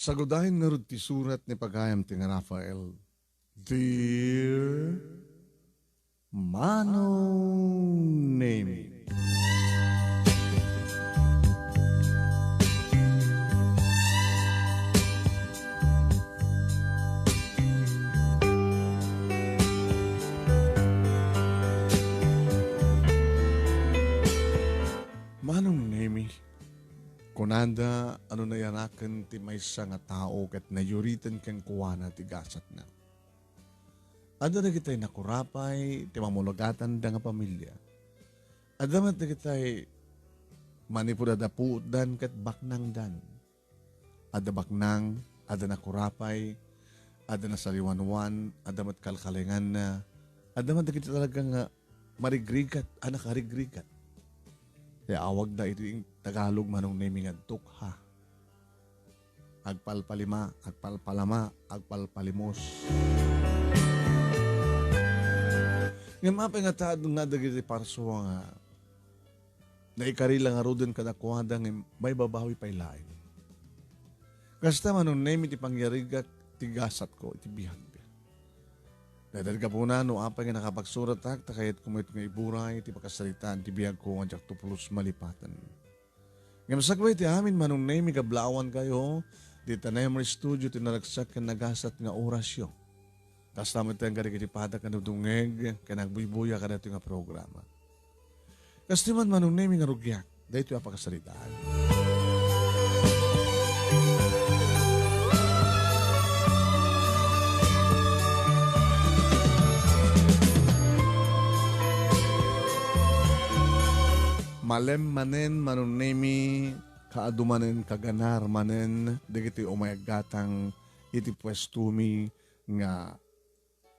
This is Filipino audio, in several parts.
Sagudahin nga ti surat ni pagayam ti nga Rafael. Dear Manong Nemy. Manong Nemy, kunanda ano na yanakan ti maysa nga tao ket nayuritan kang kuwana ti gasat na. Ada na kita'y nakurapay, ti mamulagatan da nga pamilya. Ada na kita'y manipulada puudan ket baknang dan. Ada baknang, ada nakurapay, ada na saliwanwan, ada mat kalkalingan na, ada man kita talaga nga marigrigat, anak karigrigat. Kaya awag na ito yung Tagalog Manong Nemy nga tukha. Agpalpalima, agpalpalama, agpalpalimos. Nga mapay nga taad nga dagiti parso nga naikarila nga rodon kadakwada nga may babawi pa'y lain. Kasta Manong Nemy ti pangyarigat ti gasat ko iti bihag. Dahil ka po na, no apay nga nakapagsurat tak, takayat kumit nga iburay, ti pakasalitaan, ti biyag ko nga jak tupulos malipatan. Ngayon sakway ti amin, Manong Nemy, kablawan kayo, di ta Nemars studio, tinaragsak ka nagasat nga orasyo. Tapos naman tayong karikitipada ka nudungeg, ka nagbuybuya ka na ito nga programa. Kasi man Manong Nemy nga rugyak, dahil ito yung pakasalitaan. Malem manen Manong Nemy, kaadumanen kaganar manen, digiti umayagatang iti pwestumi nga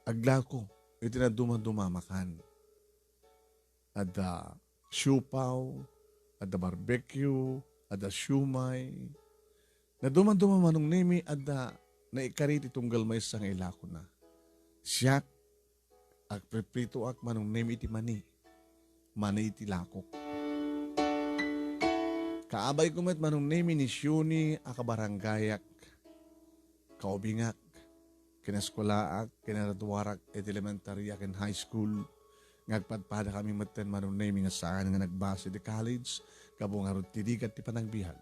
aglako, iti na dumamakan. Ada siupaw, ada barbecue, ada siumay. Na dumanduma Manong Nemy, ada naikarit itong galmay sa nga ilako na. Siyak, agpreprito ak Manong Nemy iti mani iti lakok. Kaabay ko met Manong Nemy ni Shuni akabaranggayak, kaubingak, kinaskulaak, kinaratuwarak, et elementarya, kin high school, ngagpadpada kami maten Manong Nemy nga saan nga nagbase di college, kabong harot tidigat ti panagbihan.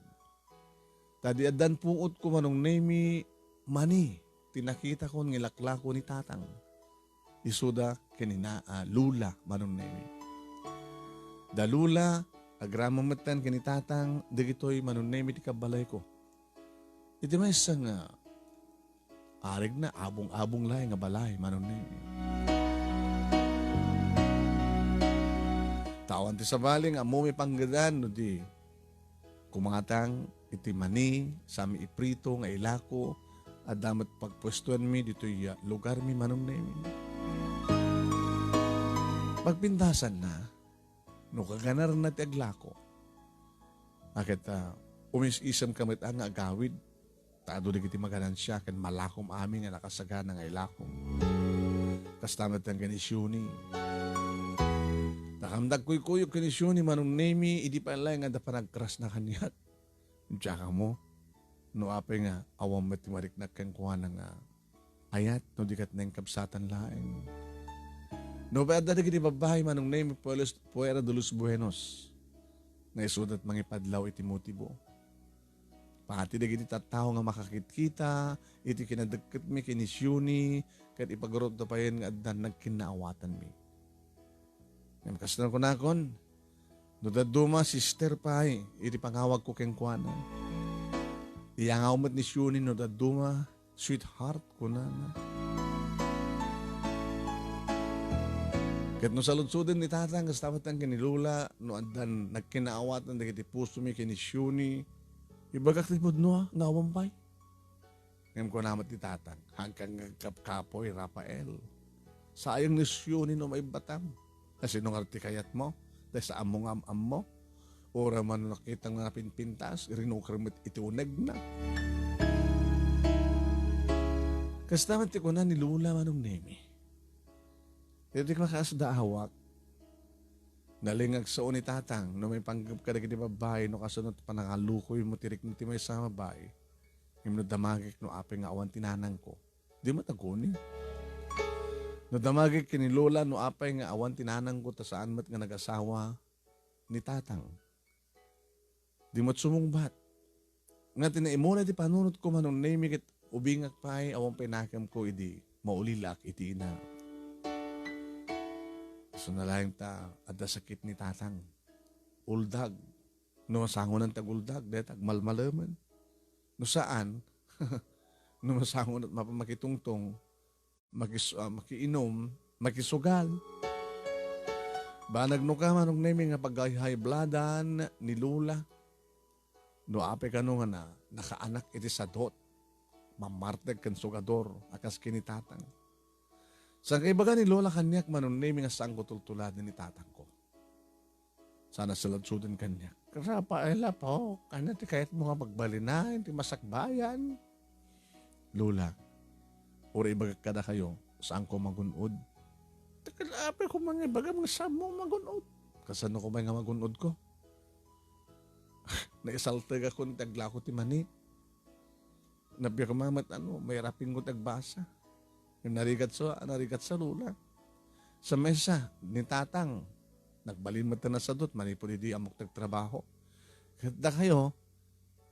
Tadi adan pungot ko Manong Nemy, mani, tinakita ko ngilaklako ni tatang. Isuda kinina lula Manong Nemy. Dalula, agramamatan kinitatang, digito'y Manong Nemy ti kabalay ko. Iti may isang arig na abong-abong lahi nga balay Manong Nemy. Tawan ti sabaling amumi panggadan no di kumangatang iti mani sami iprito nga ilako at damat pagpwestuan mi dito'y lugar mi Manong Nemy. Pagpintasan na no kaganar na ti aglako. Akit umis-isam kamit ang agawid. Taado di kiti maganan siya kan malakom amin nga nakasagana nga ilakom. Kastamat ang kanisyuni. Nakamdag kuy-kuyog kanisyuni Manong Nemy, idi pa lang nga da panagkras na kaniyat. Tsaka mo, no apay nga awam matimarik na kang kuha nga ayat no dikat na yung kabsatan laeng. No, ba dati kiti babahay Manong Nemy puera de los buenos. Naisudat mangipadlaw iti motibo. Pati da kiti tattao nga makakit-kita, iti kinadagkat mi kinisyuni, kat ipagurot na pa yan nga adan nagkinaawatan mi. Ngayon kastan ko nakon, no daduma sister pay, iti pangawag ko keng kuwanan. Iyangaw mat ni Shuni no daduma, sweetheart ko na. Kat no saludsudin ni tatang, kastamat ang kinilula, no andan nagkinaawatan na kiti puso mi kinisyuni, ibagak ni Mudno, ngawampay. Ngayon ko namat ni tatang, hanggang kapkapoy, Rafael. Sayang ni Shuni no may batam. Kasi nung artikayat mo, dahil sa among am mo, ora man nakitang nga pinpintas, rinukramit itiunag na. Kastamat ko na ni Lula Manong Nemy. Ito di makasda hawak. Nalingag sa ni tatang, no may panggap ka na kiti babae, no kasunod pa nangalukoy mo tirik niti may sa babae. Yung damagik no apay nga awan tinanang ko. Di mataguni. No damagik kini lola no apay nga awan tinanang ko ta saan mat nga nag-asawa ni tatang. Di mat sumungbat. Nga tinaimuna di panunot ko Manong Nemy ket ubingak pay awan pinakam ko idi maulilak iti ina. So nalayang ta adda sakit ni tatang. Uldag. No masangon ng taguldag detag malmalaman. No saan? No masangon at mapamakitungtong makiinom, makisugal. Banag no ka Manong Nemy nga pag-high bloodan ni Lula. No ape ka no nga na nakaanak iti sadot. Mamarteg kan sugador akas kinitatang. Sa kaibaga ni Lola kanyak Manong Nemy nga saan ko tultulad ni tatang ko. Sana saladsudan kanyak. Rafael po, kanya ti kayat mo nga magbalinahin, ti masakbayan. Lola, uri ibagak kada kayo, saan ko magunod? Takalape ko mga ibaga, mga saan mo magunod? Kasano ko may nga magunod ko? Naisaltag ako ni taglako ti mani. Nabiya ko mamat may rapin ko tagbasa. Narigat sa Lola. Sa mesa, ni tatang, nagbalin mo na sa dot, manipon hindi amok tagtrabaho. Kada kayo,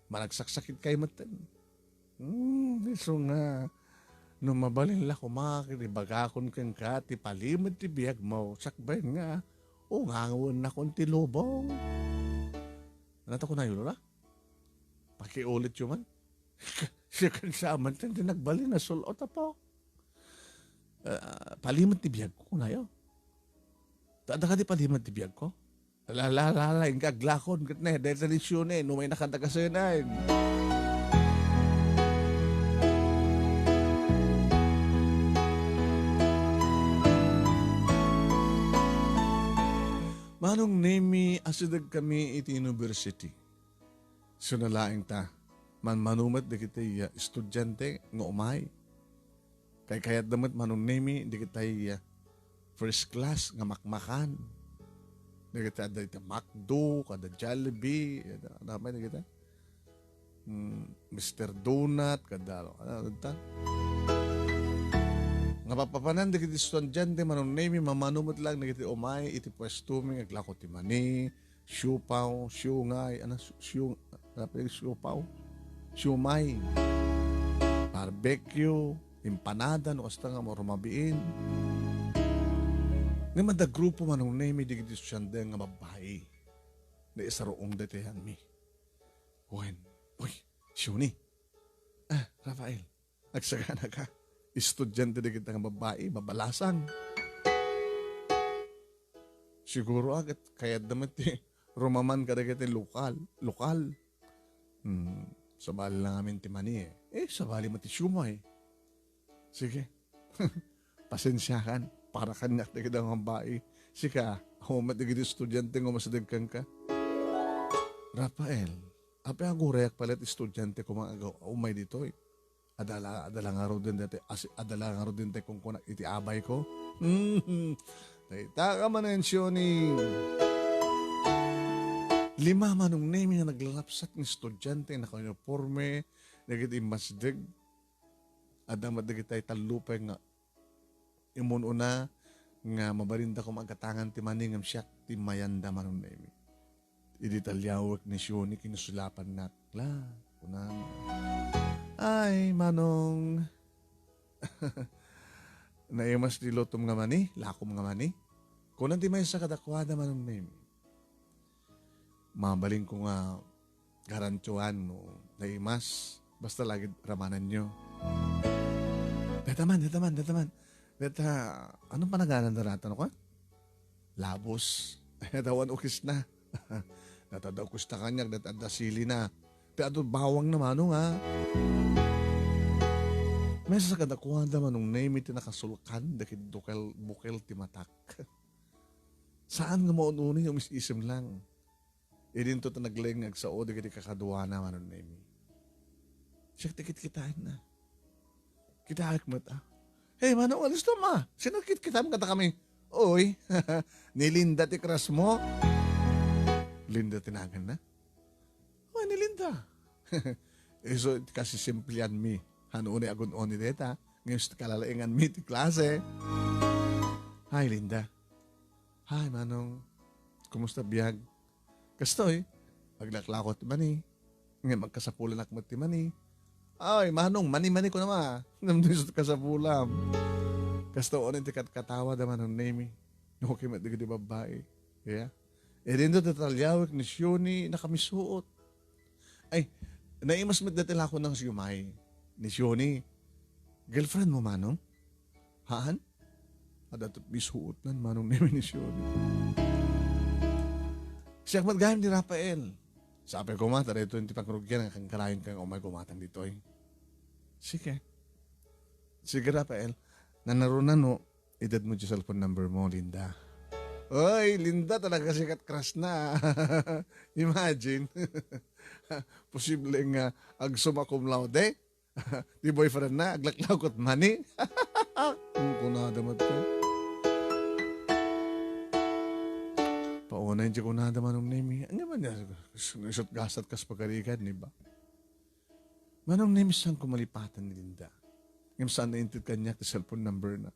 managsaksakit kayo matan. So nga, nung mabalin la kumakiribagakon kang ka, ti palimad ti biyag mo, sakbay nga, ngawon na kong ti lubong. Ano ko na yun, Lola? Pakiulit yun man. Siya kan sa aman, hindi nagbalin na sulot po. Palimad ti biyag ko na yun. Tada ka di palimad ti biyag ko? Lalala, yung kaglakon, dahil tradisyon no may nakatagasayan. Manong Nemy, asidag kami iti university. So nalaing ta, manumat di kita estudyante nga umay. Kayat damat Manong Nemy, di kita first class nga makmakan. Di kita ada iti McDo, kada Jollibee, ada di kita. Mr. Donut, kada nga papapanan di kita estudyante Manong Nemy, mamanumot lang di kita umay, iti pwesto mi, aglako ti mani, siupaw, siungay, siumay, barbecue, empanada, no asta nga mo rumabiin. Nga madagrupo Manong Nemy, di kita estudyante nga babae, na isaroong datehan mi. Uy, siuni. Rafael, nagsagana ka. Estudyante di kita nga babae, babalasang. Siguro agad, kaya damat rumaman ka na kita lokal. Sabali lang amin ti mani sabali mati sumay. Sige, pasensyakan, para kanyak na kita nga babae. Sika, humat na kita estudyante nga masadagkan ka. Rafael, api ang gureyak palit estudyante ko mga umay dito Adala nga ro din kung kunak iti abay ko. Taita ka manensyoning. 5 Manong Nemy nga naglalapsat ng estudyante na uniforme, nagiti masdig, adamat nagitay talupay nga imununa nga mabarinda ko magatangan ti maningam siyak ti mayanda Manong Nemy. Iditalyawak ni Sioni kinusulapan nakla. Kunan. Ay, Manong. Naimas di lotom nga mani, lakom nga mani. Kunan di may sa kadakwada Manong Nemy. Mabaling ko nga garantuan no, naimas. Basta lagi ramanan nyo. Dataman. Anong panagalan na ratan ko? Labos. Dawan ukis na. Natadaw kusta kanyak, natada sili na. Pero bawang naman nga. May sa kadakwada Manong Nemy tinakasulkan dakit bukel timatak. Saan nga maununin yung isim lang? Idin to naglengag sa o dakit kakaduana Manong Nemy. Siya tikit kitain na. Kita mata. Hey Manong, alis to ma. Sinakit kita kata kami. Oy, nilinda ti kras mo. Linda tinagan na. Ni Linda. So, kasi simplihan mi. Hanuuni agun-oni deta. Ngayon kalalaingan mi ti klase. Hi, Linda. Hi, Manong. Kumusta biyag? Kastoy, aglaklakot ti mani. Ngayon magkasapulan akmat ti mani. Ay, Manong, mani-mani ko naman. Namdun sa kasapulam. Kastoon ti katawa da Manong Nemy. Okay, matigil di babae. Yeah. E rin doon detalyawik ni Sioni nakamisuot. Ay, naimas magdatila ko ng siyumay. Ni Sioni. Girlfriend mo, Manong? Haan? Adatot bisuot nan Manong Nemy ni Sioni. Siya maggayam ni Rafael. Sabi ko mata, ito yung tipagrugyan ang karayon kang umay kumatan dito eh. Sige. Sige, Rafael. Nanarunan no, edad mo yung cellphone number mo, Linda. Oy, Linda, talaga sikat crush na. Imagine. Posible nga agsuma cum laude. Di boyfriend na, aglaklakot money. Kung kunadamat ka. Pauna yung kunadaman ng Nemy. Ano ba niya? Isot gasat kas pagkarikan, di ba? Manong Nemy saan kumalipatan ni Linda? Ngayon saan na-intit kanya sa cellphone number na.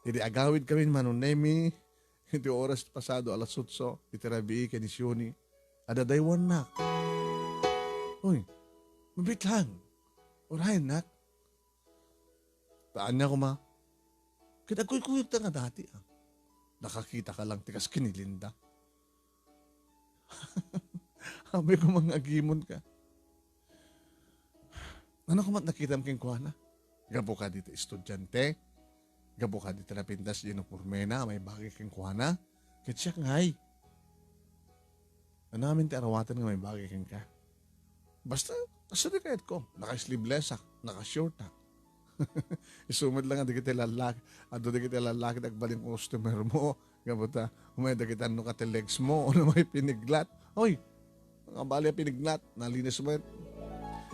Hindi agawid kami Manong Nemy. Hindi oras pasado alas 8, itirabi kay ni Sioni. Adadaywan nak. Uy, mabit lang. Urahin nak. Taan niya ko ma. Kinakuy-kuyog ta nga dati ah. Nakakita ka lang tikas kinilinda. Habay ko mga agimon ka. Ano ko mat nakita mo king kuha na? Gabo ka dito estudyante. Gabo ka dito na pintas uniforme na, may bagay kang kuha na. Kaya ngay. Ano namin ti arawatan nga may bagay kang ka. Basta, asali kahit ko. Naka-sleeveless ak, naka-short ak. Isumad lang ang di kita lalaki. Ado di kita lalaki nagbaling customer mo. Gabo ta, umay di kita ano ka legs mo. Ano may piniglat. Hoy, mga bali piniglat. Nalinis mo.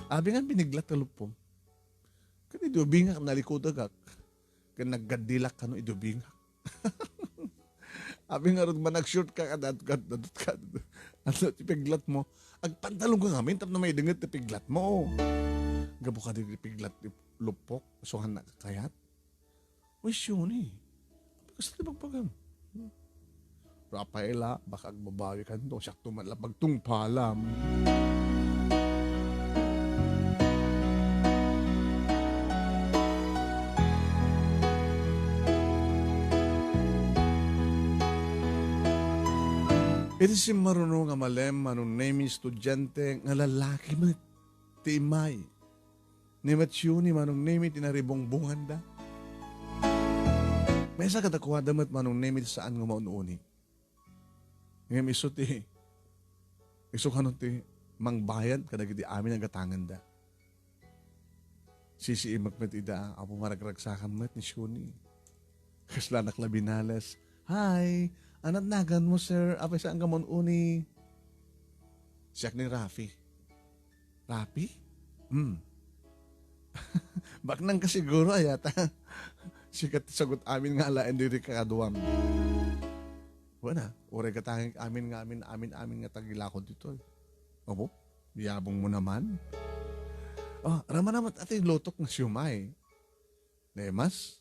Abi nga piniglat na lupom. Kani dubingak nalikudagak. Kaya naggadilak ka no idubingak. Abi nga rin ba nag-short ka kadad ka. Ano tipiglat mo. Agpantalong ka nga min. Tap na may dingat tipiglat mo. Gabo ka din tipiglat lupok. Suhan na kakayat. Uy, Sioni. Kasi di magpagam. Rafaela, baka agbabawi ka nito. Siyak tumalapag tung palam. Ito si marunong nga malem, Manong Nemy, estudyante, nga lalaki mo, timay. Ni Matsyo ni Manong Nemy, tinaribong bunganda. May isa katakuha damat Manong Nemy saan nga maununi. Ngayon iso ti, iso kanon ti, mangbayad, kadagiti amin ang gatangan da. Sisi magmet ida, apo maragragsakan met ni Shuni. Kasla naklabinales, hi, anat nagan mo, sir? Apay saan ka mon uni? Siyak ni Rafi. Rafi? Bak nang kasiguro ayata. Sikat sagot amin nga ala hindi rin kakaduam. Wala, ure katangin amin nga tagilakod dito. Opo, biyabong mo naman. Oh, rama naman ating lotok na siyumay. Nemars?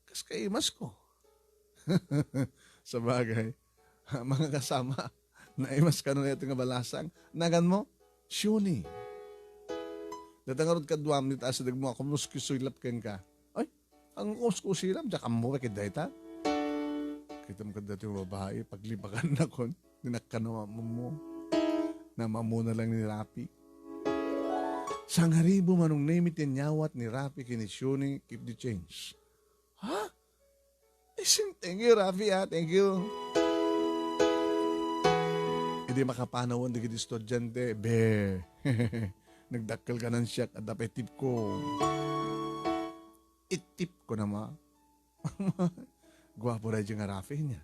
Kas kaimas ko. Sa bagay, mga kasama, naimas ka na ito nga balasang, nagan mo, Sioni. Datangarod ka duwam, nita sa dag mo, ako muskisulap ken ka. Ay, ang muskusilap, diya kamura kiday ta. Kita mo ka dati yung babae, paglibakan na kon, ninakka na mo, na mamuna lang ni Rapi. Sang haribo Manong Nemy tinyawat ni Rapi kini Sioni, keep the change. Ha? Thank you, Rafi, ha? Thank you. Hindi makapanawon di kiti estudyante. Be, nagdakkel ka ng siyak at dapat tip ko. Itip ko na ma. Gwapo rin yung Rafi niya.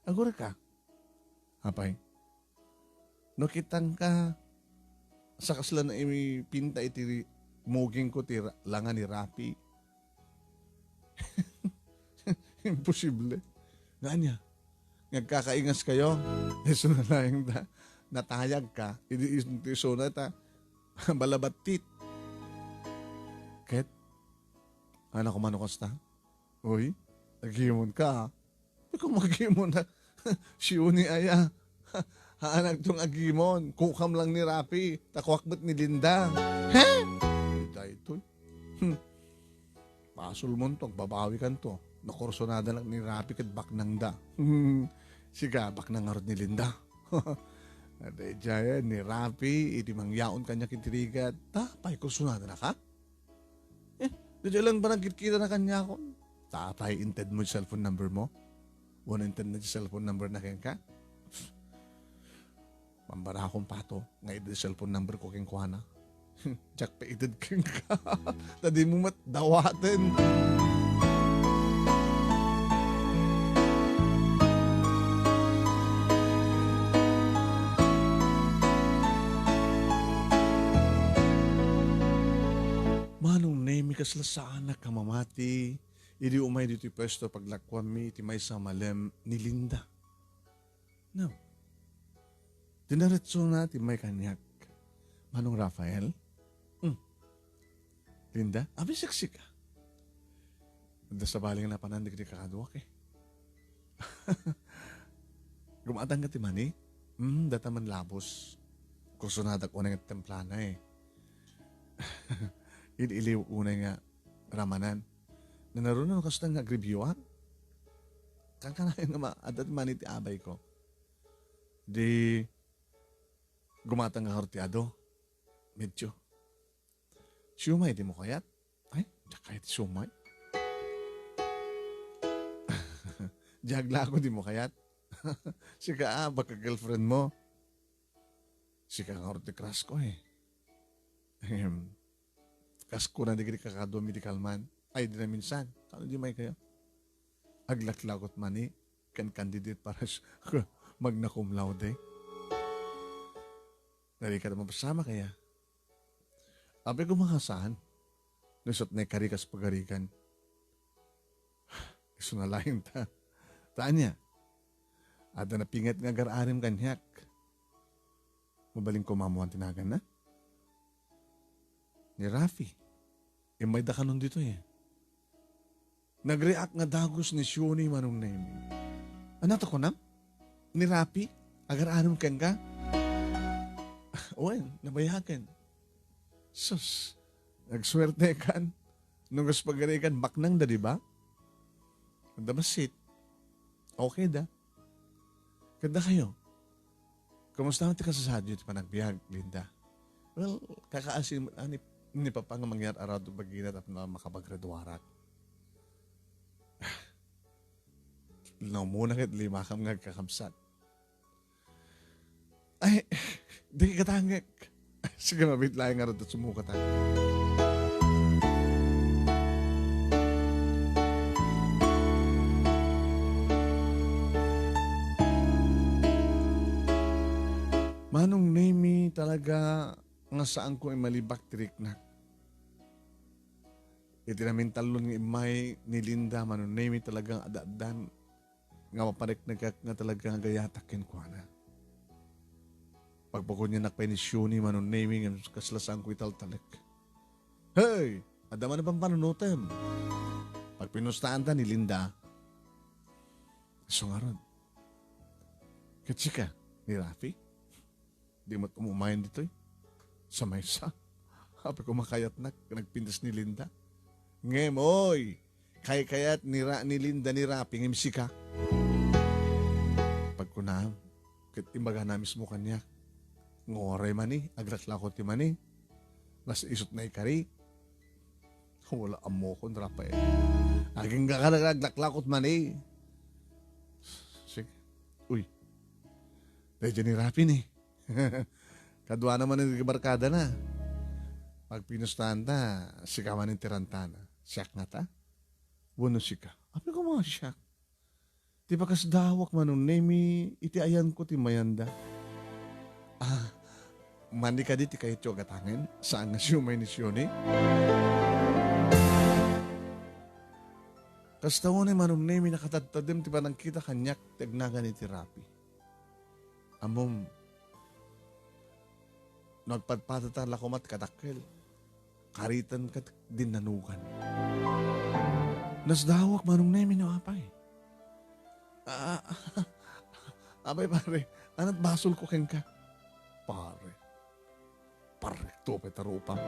Agura ka. Hapay. No kitang ka sa kasla na pinta iti muging ko ti langan ni Rafi. Imposible. Nga niya. Nagkakaingas kayo. Iso na lang natayag ka. Iso na ta. Balabatit. Ket, anak ko man kosta. Uy, nagimon ka. Kung magimon na, siyuni aya. Haanak tong agimon. Kukam lang ni Rapi. Takwakbat ni Linda. Ha? Ita ito. Pasol mo to. Babawi kan to. Nakorsonada lang ni Rapi kat baknang da. Siga, baknang arot ni Linda. Aday jaya ni Rapi. Iti mangyaon kanya kitirigat. Tapay, kursunada na ka? Dito lang ba nagkita na kanya ko? Tapay, inted mo yung cellphone number mo? Wala inted na yung cellphone number na kaya ka? Pambara akong pato. Ngayon yung cellphone number ko kaya kuha na. Jack pa itid kaya ka. Tadi mo matdawatin. Manong Nemy kaslasaan na kamamati. Idi umay dito pwesto paglakwam mi iti may sa malem ni Linda. No. Dinaretso na iti may kanyak. Manong Rafael? Linda? Abi seksi ka. Ganda sa baling na panandig di kakadwak eh. Gumatang ka ti mani? Data man labos. Kursunadak unang at templana eh. Iliw unay nga ramanan. Nanaroon na kasi nga agribyuan. Kakanayan nga maadat man iti abay ko. Di gumatang nga hortiado. Medyo. Siyumay, di mo kayat? Ay, kahit siyumay. Jagla ko, di mo kayat? Sika baka girlfriend mo. Sika nga hortikras ko eh. Kasko na di kakado medical man. Ay, di na minsan. Kano di may kayo? Aglaklakot mani. Kan candidate para magna cum laude. Nari ka naman pasama kaya. Abe ko makasahan. Nusot na karikas pagarikan. Iso na laing ta. Tanya. Ada na pingat nga gararim kanyak. Mabaling ko mamuhan tinagan na. Ni Rafi. May da kanon dito eh. Nag-react nga dagos ni Shuni Manong Nemy. Ano to ko na? Ni Rafi? Agar-anom kang ka? Uwan, nabayakan. Sus, nagswerte kan. Nung gaspagarikan, baknang da, di ba? Kada masit. Okay da. Kada kayo. Kumusta naman ti kasasadyo ti panagbiag, Linda? Well, kakaasin, ni pa nga mangyar araw do baginat at na makapaggraduarat. Linaw muna kit lima kam nga kakamsat. Ay, di katangik. Sige, mabit lang nga rin at sumukatan. Manong Nemy talaga nga saan ko malibak tirik na. Iti namin talon ng imay ni Linda, Manong Nemy talagang adaadan nga mapanik nga talagang gayatakin ko na. Pagpako niya nakpay ni Shuni, Manong Nemy, nga kaslasang ko italtalik. Hey! Adama na bang panunutem? Pag pinustaan ta ni Linda, sungaron. Katsika, ni Rafi, di mo't umumayan dito eh. Sa maysa. Hapi ko makayat na, nagpindas ni Linda. Ngem, oy! Kayat ni Linda ni Rafi, ngem sika. Pagkunam, kit imbaga na mismo kanya, ngoray mani, agraklakot ti mani, nas isot na ikari. Wala amo ko, Rafael. Aging aglaklakot mani. Sige. Uy. Dahil dyan ni Rafi ni. Kadwa naman yung barkada na. Pag pinustahan ta, sika man yung tirantana. Siyak nga ta? Buno sika. Api ko mga siyak. Di ba kas dawak Manong Nemy, iti ayan ko ti mayanda. Mandi ka di ti kayo tiyo gatangin. Saan nga siyumay ni Siyoni? Kas tawo ni Manong Nemy nakatatadim ti ba nang kita kanyak tagnagan iti Rapi. Amom, Nagpadpatatan lakomat katakkel. Karitan kat dinanukan. Nasdawak Manong Nemy no apay. Abay pare, anat basol ko keng ka. Pare, to petarupam.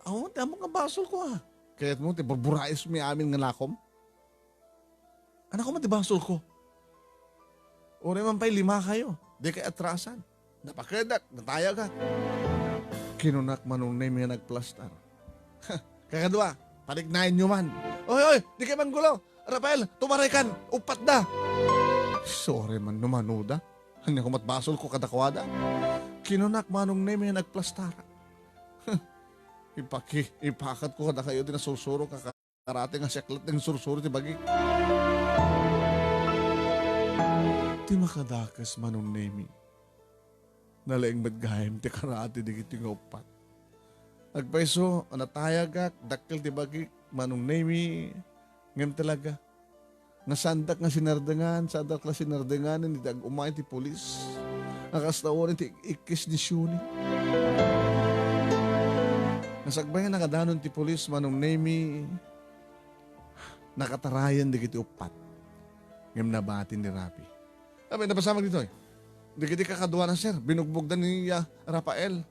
Awan, tamo nga basol ko ha. Kaya't mo, baburais mi amin nga lakom. Anak ko matibasol ko. Uri man pa'y 5 kayo. Di kay atrasan. Napakedak, nataya ka. Kinunak Manong Nemy nga nagplastar. Kakadwa, palignayin nyo man. Oy, di kayo manggulo. Rafael, tumaray kan, upat da. Sorry man, numanuda. Hanya ko matbasol ko kadakwada. Kinunak Manong Nemy nga nagplastar. Ipakat ko kada kayo din na sursuro kakarate nga seklat ng sursuro ti bagi. Ti makadakas Manong Nemy. Nalaing madgayam ti karate di kiti nga upat. Agpaiso, anatayagak, dakkel ti bagi, Manong Nemy, ngem talaga. Nga sandak nga sinardengan, sandak nga sinardengan, hindi umay ti polis. Nakastawanin ti ikis ni Shuni. Nasagbayan nakadanon ti polis, Manong Nemy, nakatarayan di kiti upat. Ngem nabatin ni Rapi. Sabi, napasamag dito eh. Di kiti kakadwa na sir, binugbog na ni Rafael.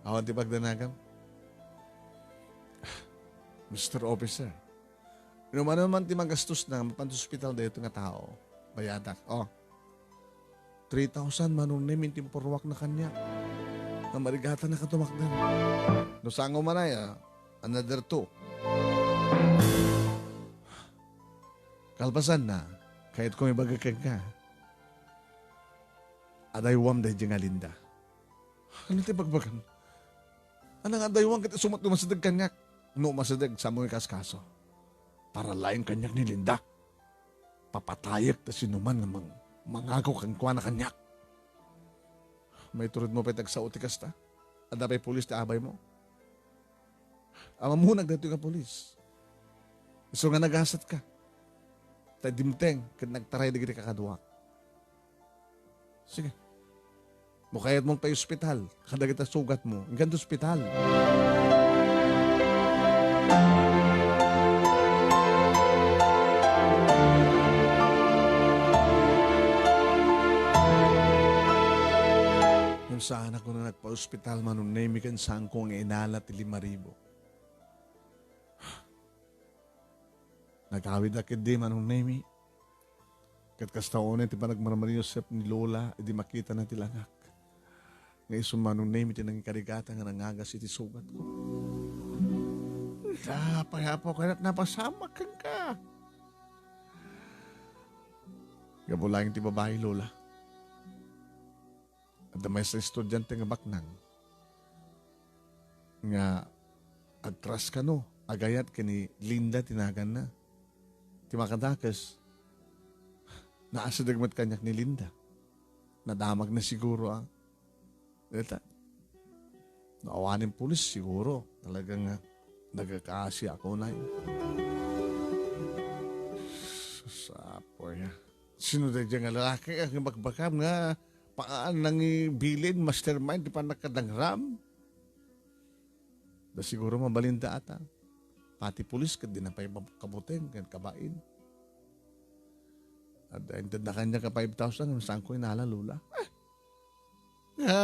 Awan ti pagdanagam. Mr. Officer, inuman naman ti magastos na mapantospital dito nga tao. Bayadak. 3,000 Manong Nemy timpurwak na kanya. Na marigatan na katumakdan. No sango manay, another 2. Kalpasan na, kahit kung ibagakag ka, adaywam dahi nga Linda. Ano ti bagbagan? Anang adaywam kita sumat numasadag kanyak. No masadag sa mga kaskaso. Para laing kanyak ni Linda. Papatayak ta sinuman ng mangagaw kang kwa na kanyak. May turod mo petag sa utikas ta. Adapay pulis ta abay mo. Amamunag dito ka pulis. So nga nagasat ka. Ta dimteng kad nagtaray digiti kakadwa. Sige. Mukayat mong pa ospital. Kada kita sugat mo. Hanggang ospital. Yung saan ako na nagpa-ospital Manong Nemy kan saan ko ang inala ti 5,000. Nagkawid akid di Manong Nemy. Kat kastaonin ti panagmaramari Yosef ni Lola, edi makita na ti langak. Ngayon Manong Nemy ti nang karigata nga nangagas iti sugat ko. Payapo ka na't napasama kang ka. Gabulang ti babae Lola. At damay sa estudyante nga baknang. Nga agtras ka no, agayat ka ni Linda tinagan na. Ti makadakas, naasadagmat kanyak ni Linda. Nadamag na siguro Deta. Naawanin pulis siguro. Talagang nagkakaasi ako na yun. Sapoy Sino na dyan nga lalaki ang magbakam nga paan nang ibilin, mastermind, di pa nakadangram. Da siguro mabalinda ata. Pati pulis ka din na pa kabutin, kan kabain. At ended na kanya ka 5,000, saan ko inalalula?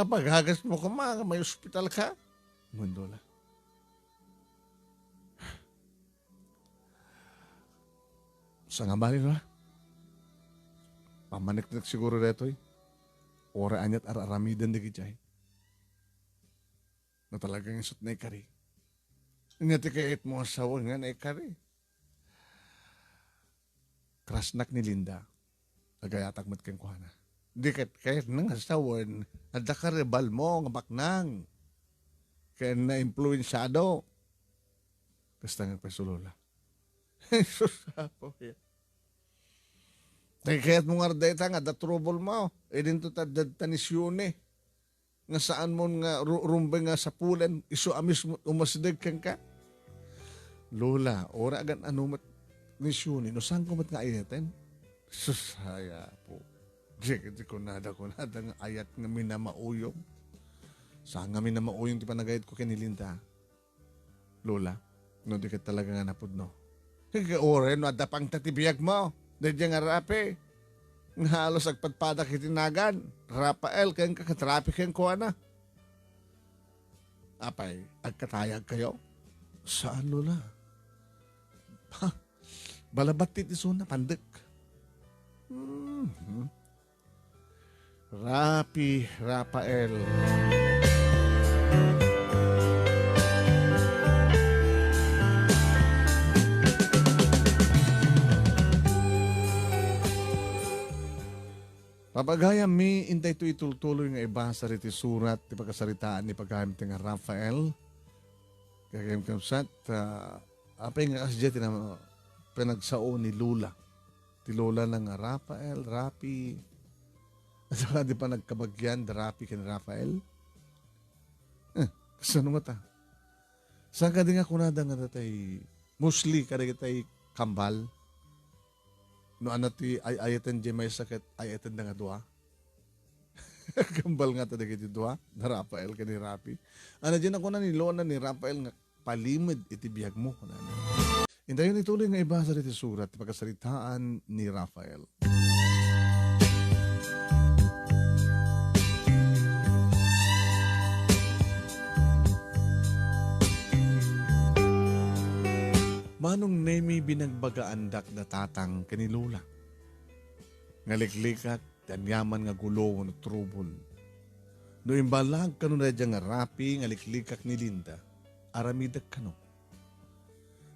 Paghagas mo ka may ospital ka. Mundola. Sa nga bali na? Pamanik-nik siguro reto Ora anyat aramidan di kijay. Na talagang isot na ikari. Ngati kahit mo asawa nga na ikari. Krasnak ni Linda. Agayatak mat kang kuhana. Di kahit nang asawan, ada ka rebal mo, nga baknang. Kaya na-influensyado. Kasta nga pasulula. Susapo yan. Kahit mo nga deta nga, da trouble mo. E din to tanisyon Nga saan mo nga rumbay nga sa pulan, iso amis mo, umasidag kang ka. Lola, ora agan anumat nisyon no saan ko mat nga ayaten? Susaya po. Di kunada nga ayat nga minamauyong. Sa nga minamauyong ti panagayad ko kinilinda. Lola, no di ka talaga nga napod no. Ore, no adda pang tatibiyag mo. Dahil nga rapi. Nga halos agpadpada kitinagan. Rafael, kayang kakatrapik kayang kuha na. Apay, agkatayag kayo? Saan, Lola? Ha? Balabat titiso na pandik. Rafael. Papagayam mi, intay to itultuloy nga iba sa riti surat, ti pagkasaritaan ni pagkayam ti nga Rafael. Kagayam kamsat, apay nga kasya pinagsao ni Lula. Ti Lola ng Rafael, Rapi. At saka di pa nagkabagyan, Rapi kan Rafael. Kasano nga ta? Saan ka di nga kunada nga tatay, mostly kada kitay kambal. No ano ti ay-ayaten di may sakit, ay-ayaten na nga dua. Kambal nga ta di kiti dua, na Rafael ka ni Rapi. Ano dyan ako na ni Lona ni Rafael nga palimid iti biyag mo. Intayon ituloy nga iba sa riti surat, pagkasaritaan ni Rafael. Manong Nemy binagbagaan dak na tatang kanilula. Ngaliklikat, tanyaman nga gulo no trubol. No imbalag kano na dyan nga rapi, ngaliklikak ni Linda, aramidak kano.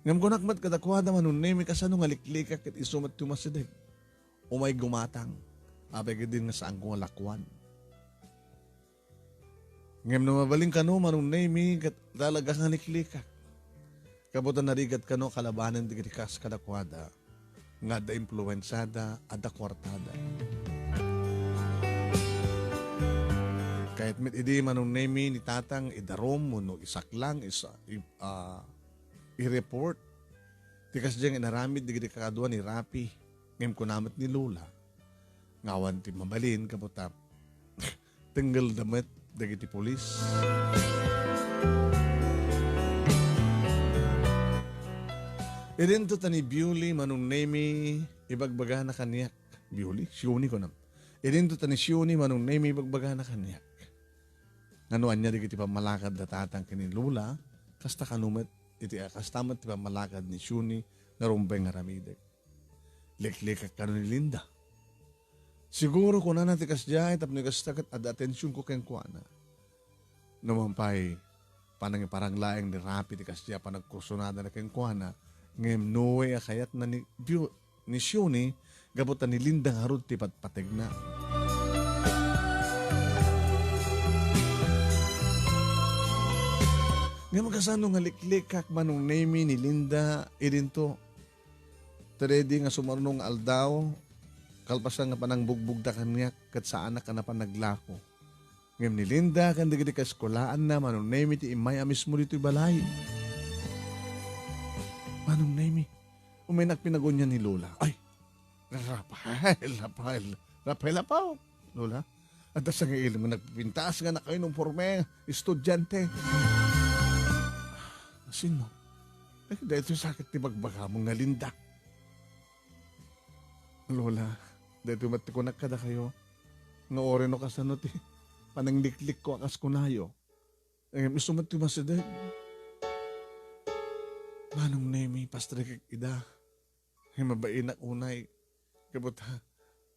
Ngam ko nakmat kadakwada Manong Nemy kasano ngaliklikak at isumat tumasidag. Umay gumatang, abay din nga saan ko nga lakwan. Ngam na mabaling kano Manong Nemy kat talaga ngaliklikak. Kabutan narigat kano kalabanan di kas kadakwada nga da influensada ada kwartada. Kahit mit idi Manong Nemy ni tatang idarom mo no isaklang i-report. Tikas diyang inaramid di kakadua ni Rapi ngem kunamat ni Lola. Ngawan ti mabalin kabuta tenggal damet dagiti polis. Irin to tani Biuli Manong Nemy ibagbaga na kaniyak. Biuli? Siyuni ko nam. Irin to tani Siyuni Manong Nemy ibagbaga na kaniyak. Nganuan niya di kiti pamalakad na tatang kinilula kasta kanumet iti kastamat ti pamalakad ni Siyuni na rumbay nga ramidek. Liklikak ka ni Linda. Siguro kung na natin kasya itap ni kastakat ada atensyon ko keng kuana. Numampay panang parang laeng ni Rapi ti kasya panagkursunada na keng kuana. Ngem noe akayat na ni Siyuni, gabutan ni Linda harod ti patpateg na. Ngem kasano nga liklikak Manong Nemy ni Linda, irin to. Taredi nga sumarunong aldaw, kalpasan nga panang bugbog da kanyak, kat sa anak ka na panaglako. Ngem ni Linda, kan digiti kaskolaan na Manong Nemy ti imay amis mo dito'y balay. Manong Nemy, umay nagpinagunya ni Lola. Ay, Rafael pa, Lola. At sa nga ilang nagpintaas nga na kayo ng porme, estudyante. Sino? Dahil ito sakit ni bagbaga mong nga Linda. Lola, dahil ito matikunak kada kayo. Nga ore no kasanot panangliklik ko akas kunayo. Gusto mo ito masidag. Manong Nemy, pastrikik ida. Mabain na unay. Kabut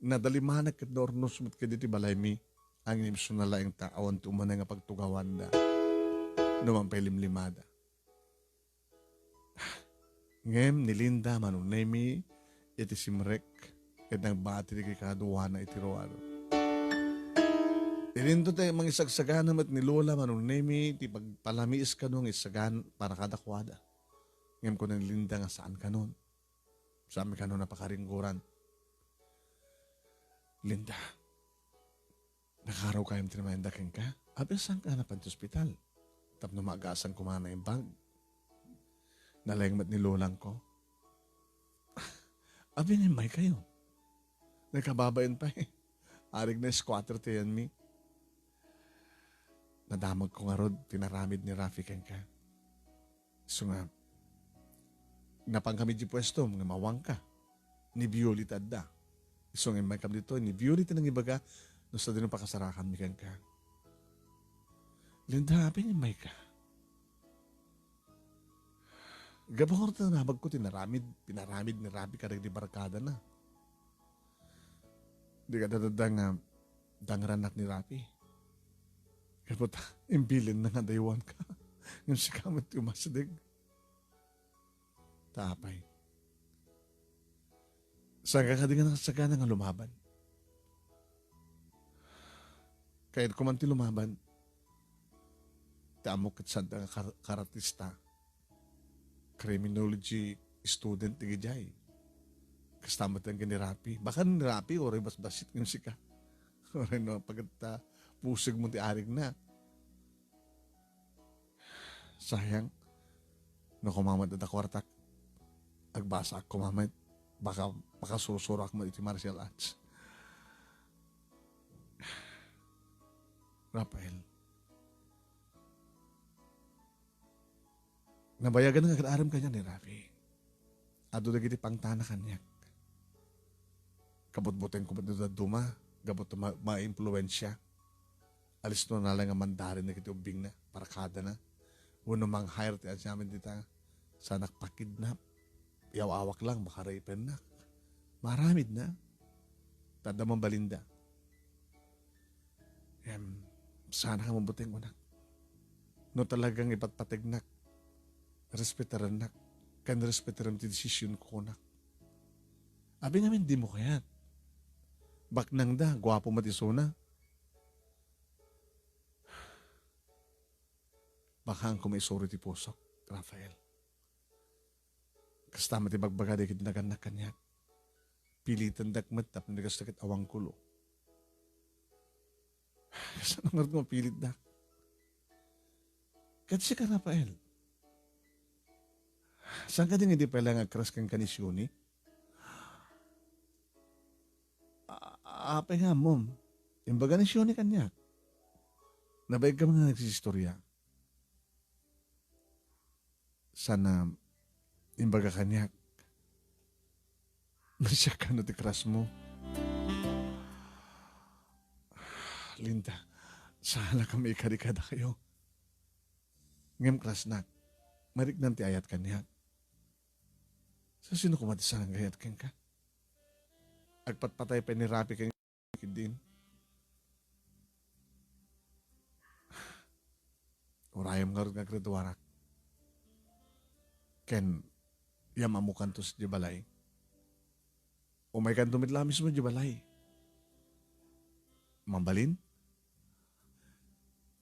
nadalimanag kat dornos mat kaditi balay mi. Ang imso na laing taawan tumanay nga pagtugawan da. Numampay limlimada. Ngem ni Linda Manong Nemy iti simrek ket nagbati di kaduwa na iti roaro. Ininto tayo mga isagsagana mat ni Lola Manong Nemy ti pagpalamiis kanong isagan para kadakwada. Ngem ko ng Linda nga saan kanon. Saan kanon napakaringguran. Linda, nakaraw kayong tinamandakin ka? Abi, saan ka na ospital? Tapno maagasang kumana yung bag. Nalayang mat ni Lolang ko. Abi, may kayo. Nagkababayan pa Arig na squatter tayan mi. Nadamag ko nga rod, tinaramid ni Rafi ken ka. So nga, napang kami di pwesto, nga mawang ka. Ni Violet adda. So nga may kami dito, ni Violet nang ibaga, no sa din pakasarakan mi ken ka. Linda, apin yung may ka. Gabahor na nabag ko, pinaramid ni Rafi karag di barkada na. Di ka dadadang dangranak ni Rafi. Kapot, imbilin na nga daywan ka. Ngayon si kamat umasadig. Taapay. Saan ka nga nakasagana nga lumaban? Kahit kumanti lumaban, taamok at sadda nga karatista, criminology student ni Gijay. Kastamat ang ganirapi. Baka nirapi, oray bas-basit ng sika. Oray no, pagkata pusig mo ti arig na. Sayang, no kumamad at akwartak, agbasa ako kumamad, baka susurak mo iti martial arts. Rafael, nabayagan nga kadaram kanya ni Rafi. Ado na giti pangtana kanyak. Kabut-buten ko ba ito duma, gabot ma-influensya. Alis no na lang nga mandarin na kiti ubing na, parakada na. Uno mang hire ti at namin dita, sa nakpakidnap. Yaw-awak lang, baka rapen na. Maramid na. Tada mong balinda. Sana ka mabuting unak. No talagang ipatpatignak. Respetaran nak. Kan respetaran ti desisyon ko unak. Abi namin di mo kayat. Baknang da, gwapo matisona. Baka ang kumaisuri ti pusok, Rafael. Kasta mati bagbaga di kitinagan na kanyak. Pilitan dakmat tap nagas sakit awang kulo. Saan ang nga mapilit dak? Kasi ka, Rafael. Saan ka din hindi pala nga kras kang kanisyoni? Apay nga, mom. Imbaga nisyoni kanyak. Nabayag ka mga nagsistorya. Sana imbaga kanyak. Nasya ka no ti kras mo. Linda, sana kami ikarikada kayo. Ngem kras na, marik nanti ayat kanyak. Sa sino kumatisan ang gayat ken ka? Agpatpatay pa ni Rapi kang din. Urayam nga rin nga graduarak. Ken, yamamukan to sa Jibalay. Umay kan tumitlamis mo Jibalay. Mambalin?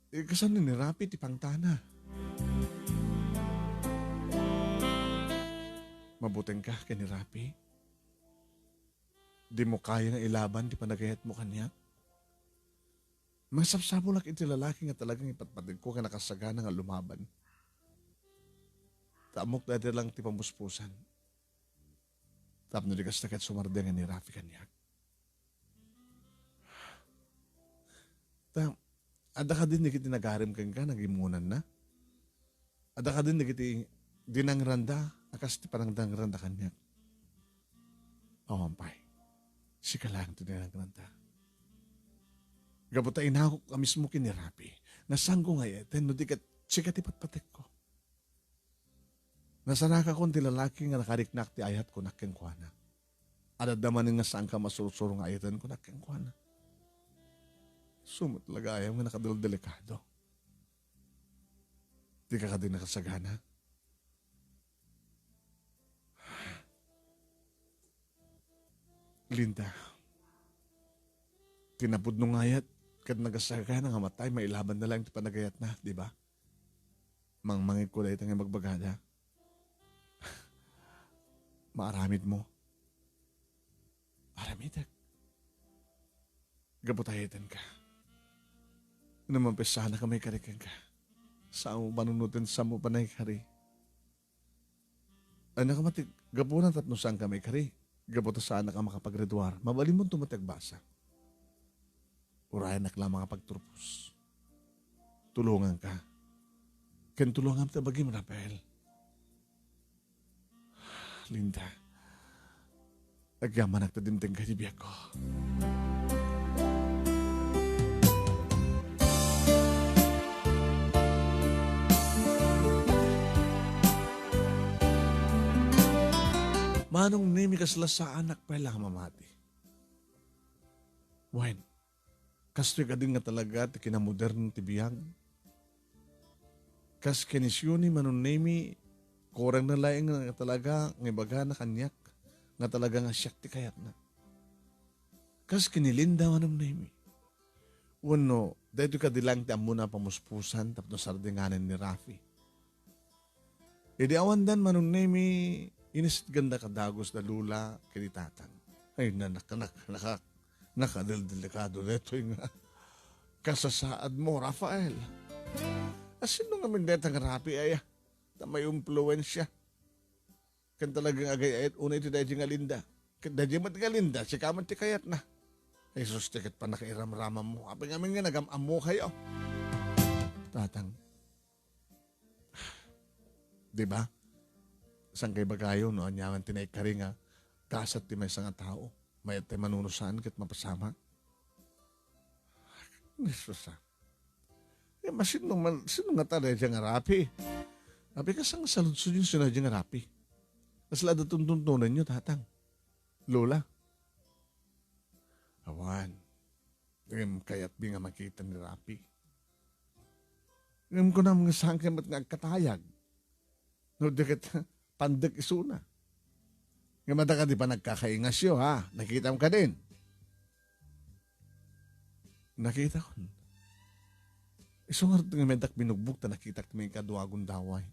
Kasan ni Rapi ti pangtana. Mabuting ka kay ni Rapi. Di mo kaya nga ilaban, di panagayat mo kanya. Masapsabulak iti lalaki nga talagang ipatpatig ko ka nakasagana nga lumaban. Taamok dati lang ti pamuspusan. Tapno di kas takat sumarde nga ni Rafi kanya. Ada ka din nikiti nagarim kang ka, nagimunan na. Ada ka din nikiti dinangranda, akas ti panangdangranda kanya. Awampay. Sika lang ito dinangranda. Gabuta inako ka mismo kinirapi. Nasangko nga yaten, no di kat sika ti patpatek ko. Nasanaka kong ti lalaki nga nakariknak ti ayat ko nakkenkwana. Adadamanin nga saan ka masurusuro nga ayatan ko nakkenkwana. Sumot talaga ayaw nga nakadal-delikado. Di ka din nakasagana. Linda, tinapod nung ayat, kad nagasagana nga matay, mailaban na lang iti panagayat na, di ba? Mangmangit ko dahil nga magbagada. Maaramid mo. Aramidag. Gabutayetan ka. Naman pesana ka may karikan ka. Saan mo manunutin sa mo panay kari? Ano ka mati, gabunan tapno saan ka may kari? Gabuta saan na ka makapagreduar. Mabalin mo tumatagbasa. urayan nakla mga pagturpos. Tulungan ka. Ken tulungan ta bagim, Rafael. Linda, agyaman nagtadimteng ka di biyak ko. Manong Nemy kasla sa anak pa lang mamati. Wen, kastoy ka din nga talaga ti kinamodern ti biyag. Kas kinisyoni Manong Nemy, korang na laing nga talaga nga baga na kanyak, nga talaga nga siyak ti kayat na. Kas kinilinda Manong Nemy. Wano, dahito ka dilang ti amo na pamuspusan tapos sardinganan ni Rafi. Idi awan dan Manong Nemy, inisit ganda kadagos na lula kini tatang. Ay na nakadildelikado neto nga kasasaad mo, Rafael. Asino nga mindeta nga Rafi ay na may impluensya. Kan talagang agay ayat unay ti dahi nga linda. Kan dahi mat nga linda, si kaman ti kayat na. Ay sus, tiket pa nakairam-ramam mo. Apay nga nga nagam-am mo kayo. Tatang. Diba? Sang kay bagayo no anyaman tinay kari nga kasat ti may nga tao may at manunusan ket mapasama. Nisusa. Sino nga tada nga Rapi? Rapi ka sang saludsud yung sinadya nga Rapi. Kasla datuntuntunan nyo tatang. Lola. Awan. Ngam kayat bi nga makita ni Rapi. Ngam ko na mga sangkam at nga katayag. No, dikit pandak isuna. Nga mata ka di pa nagkakaingas yun, ha? Nakita mo ka din. Nakita ko. Isungar nga medak binugbuk ta nakita ko may kaduagon daway.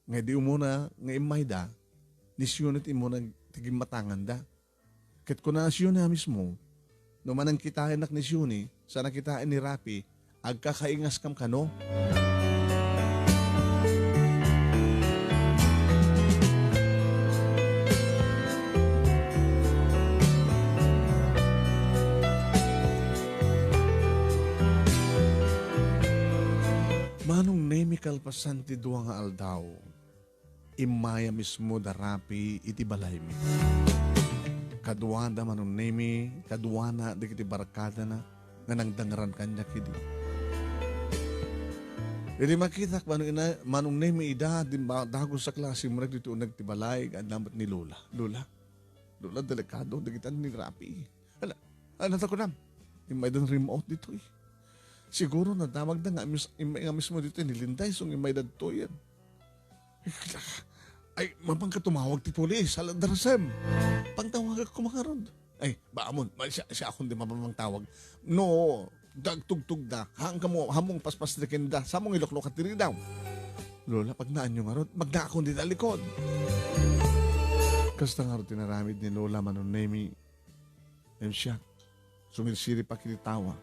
Nga di umuna, nga imay da, nisyunit imo na tigim matangan da. Kat ko na asyon na mismo, no manang kitain nak nisyuni, sana kitain ni Rapi, agkakaingas kam kano. Manong Nemy kalpasan ti duwa nga aldaw, imaya mismo da Rapi iti balay mi. Kaduwa da Manong Nemy, kaduwa na di kiti barkada na, nga nangdangaran kanya kidi. Hindi makita Manong Nemy ida, dago sa klase mo dito nagtibalay, damat ni Lola. Lola, delikado, dagitan ni Rapi. Hala, tako nam, imay dan remote dito eh. Siguro nadamag na nga mismo dito nilinday sung imay dadto yan. Ay, mapang tumawag ti polis, aladrasem. Pangtawag ako mga rod. Ay, baamon, siya akong di mapamang tawag. No, dagtugtug da, hamong paspas na kinda, samong iloklok at tiri daw. Lola, pag naan nyo nga rod, magdaakong di dalikod. Kasta nga rod tinaramid ni Lola Manong Nemy. Yan siya, sumilsiri pa kinitawa.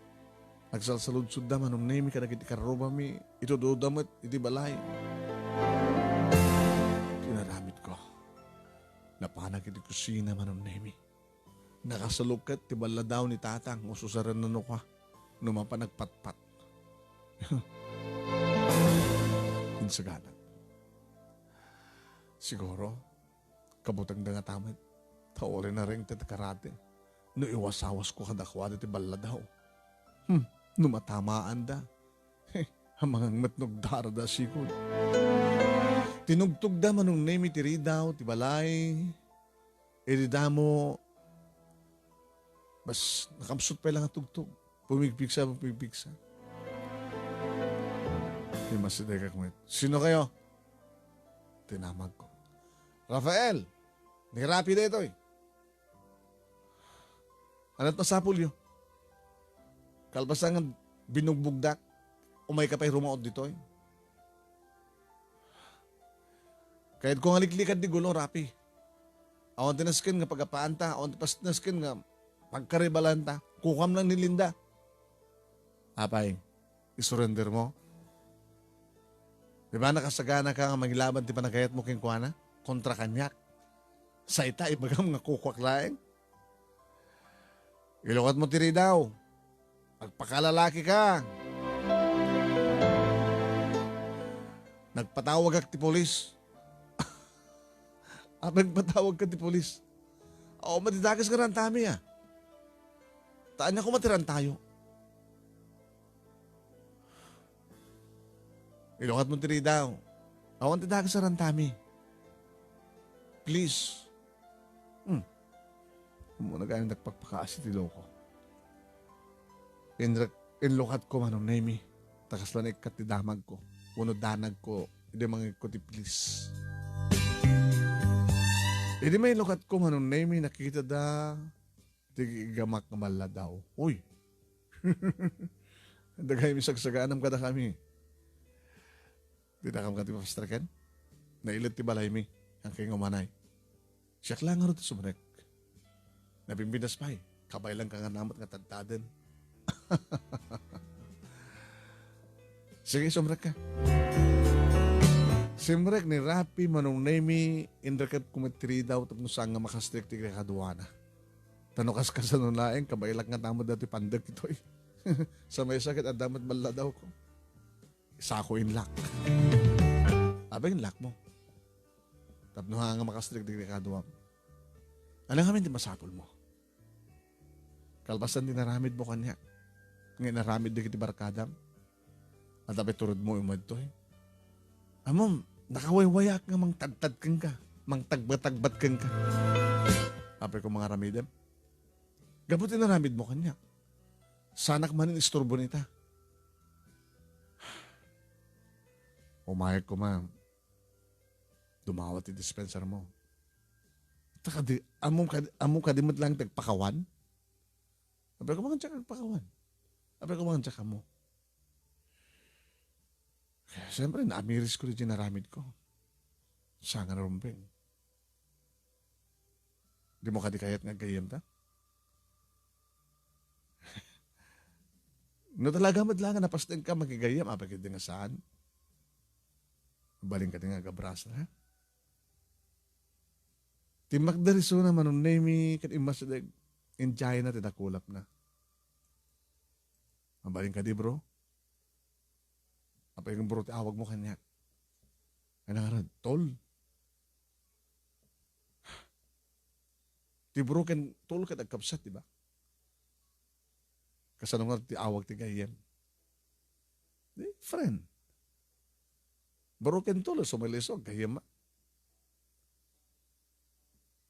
Nagsalsalud-sud da Manong Nemy kada kiti karoba mi, ito dodamat, iti balay. Tinaramid ko. Napanag iti kusina Manong Nemy. Nakasalukat ti bala daw ni tatang, ususaran na no ka, numapa nagpatpat. Insaganan. Siguro, kabutang da nga tamat, taorin na rin tatakarate. No iwasawas ko kadakwada ti bala daw. Numatamaan da. Hamangang matnog darada sikod. Tinugtog da Manong Nemy ti ridaw, ti balay. Irida mo, bas nakamsut pa lang ang tugtog. Pumigpigsa. Masiday ka kumit. Sino kayo? Tinamag ko. Rafael! Ni Rapi na ito eh. Anat masapul yun? Kalpasan binugbugdak, umay ka pa'y rumaot dito eh. Kahit kung haliklikad di gulo, Rapi. Awan tinaskin nga pagkapaanta, awan tinaskin nga pagkaribalanta, kukam lang ni Linda. Apay, isurrender mo? Di ba nakasagana ka nga magilaban ti panagayat mo king kuana? Kontra kanyak. Sa ita, ibagang nga kukwak laeng. Ilukat mo tiri daw. Pagpakalalaki ka. Nagpatawag ak ti polis. Nagpatawag ka ti polis. Oo, matidagas ka rin tami ah. Taan niya ko matiran tayo. Ilukat mo tiri daw. Awan tidagas ka rin tami. Please. Muna kayong nagpagpakaasi ti loko. Inlukat ko Manong Nemy. Takas lang ikat ti damag ko. Puno danag ko. Hindi mga ko ti please. Hindi may lukat ko Manong Nemy. Nakikita da. Tigamak na mala daw. Uy. Dagay mi sagsaganam kada kami. Tidak kam kati mapastraken. Nailit ti balay mi. Ang kay ngumanay. Siyak lang nga rin ti sumrek. Nabimbinas pa eh. Kabay lang ka nga namat nga tadtaden. Sige, sumrek ka. Simrek ni Rapi, Manong Nemy, indrakat kumitri daw tapos saan nga makastrik ti kaduana. Tanukas ka sa nulaeng, kabay lang nga namat dati pandag ito eh. Sa may sakit at damat mala daw ko. Isa ko inlak. Abay inlak mo. Tapos nga makastrik ti kaduana. Alam kami di masapol mo. Kalpasan din naramid mo kanya. Ngayon naramid din kiti barkadam. At dapat turod mo umad to eh. Amom, nakawaywayak nga mang tagtad kang ka. Mang tagbatagbat kang ka. Apay ko mga ramidem. Gabutin naramid mo kanya. Sanak manin isturbo nita. Umayag ko ma'am. Dumawat yung dispenser mo. Among kadimot lang tagpakawan. Apay ko mga tsaka pakawan. Apay ko mga tsaka mo. Kaya siyempre, naamiris ko rin naramid ko. Saan nga narumping. Di mo kadikayat nga gayam ta? No talaga madlangan, napasteng ka magigayam. Apay ka din nga saan? Baling ka din nga gabrasa, ha? Timak da riso na Manong Nemy, kat imasadag. Enjoy na, tinakulap na. Mabaling ka di bro? Apa yung bro, awag mo kanya. Ano nga rin, tol. Ti bro, tol ka nagkapsat, diba? Kasano nga ti awag ti gayem. Di, friend. Bro, tol, sumalisog, gayem.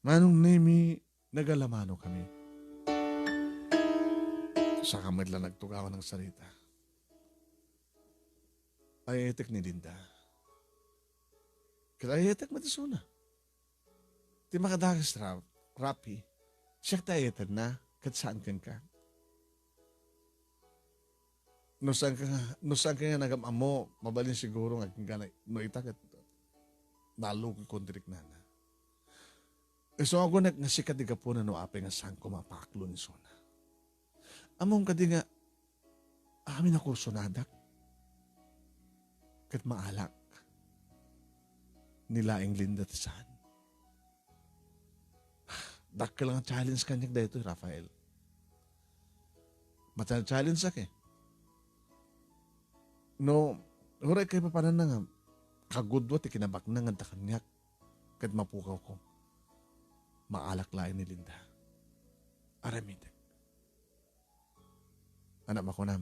Manong Nemy, nagalamano kami. Sa kamay lang nagtugawan ng salita. Ay-ayatek ni Linda. Kaya ay-ayatek matisuna. Di makadagas Rapi. Siya ta-ayatek na. Kat saan kang ka. No saan ka nga nagamamo, mabalin siguro nga kang ganay. No itakat. Nalukong kontrik na na. So ako nga sikat di ka po na no apay nga saan ko mapaklo ni Sona. Among kadi nga, amin na kurso nadak. Kat maalak. Nilaing Linda tisan. Dakil lang ang challenge kanyak dito, Rafael. Mata-challenge ak eh. No, huray kayo pa panan na nga, kagudwa ti kinabak na nga kanyak. Kat mapukaw ko. Maalak lain ni Linda. Aramid. Anak makunam.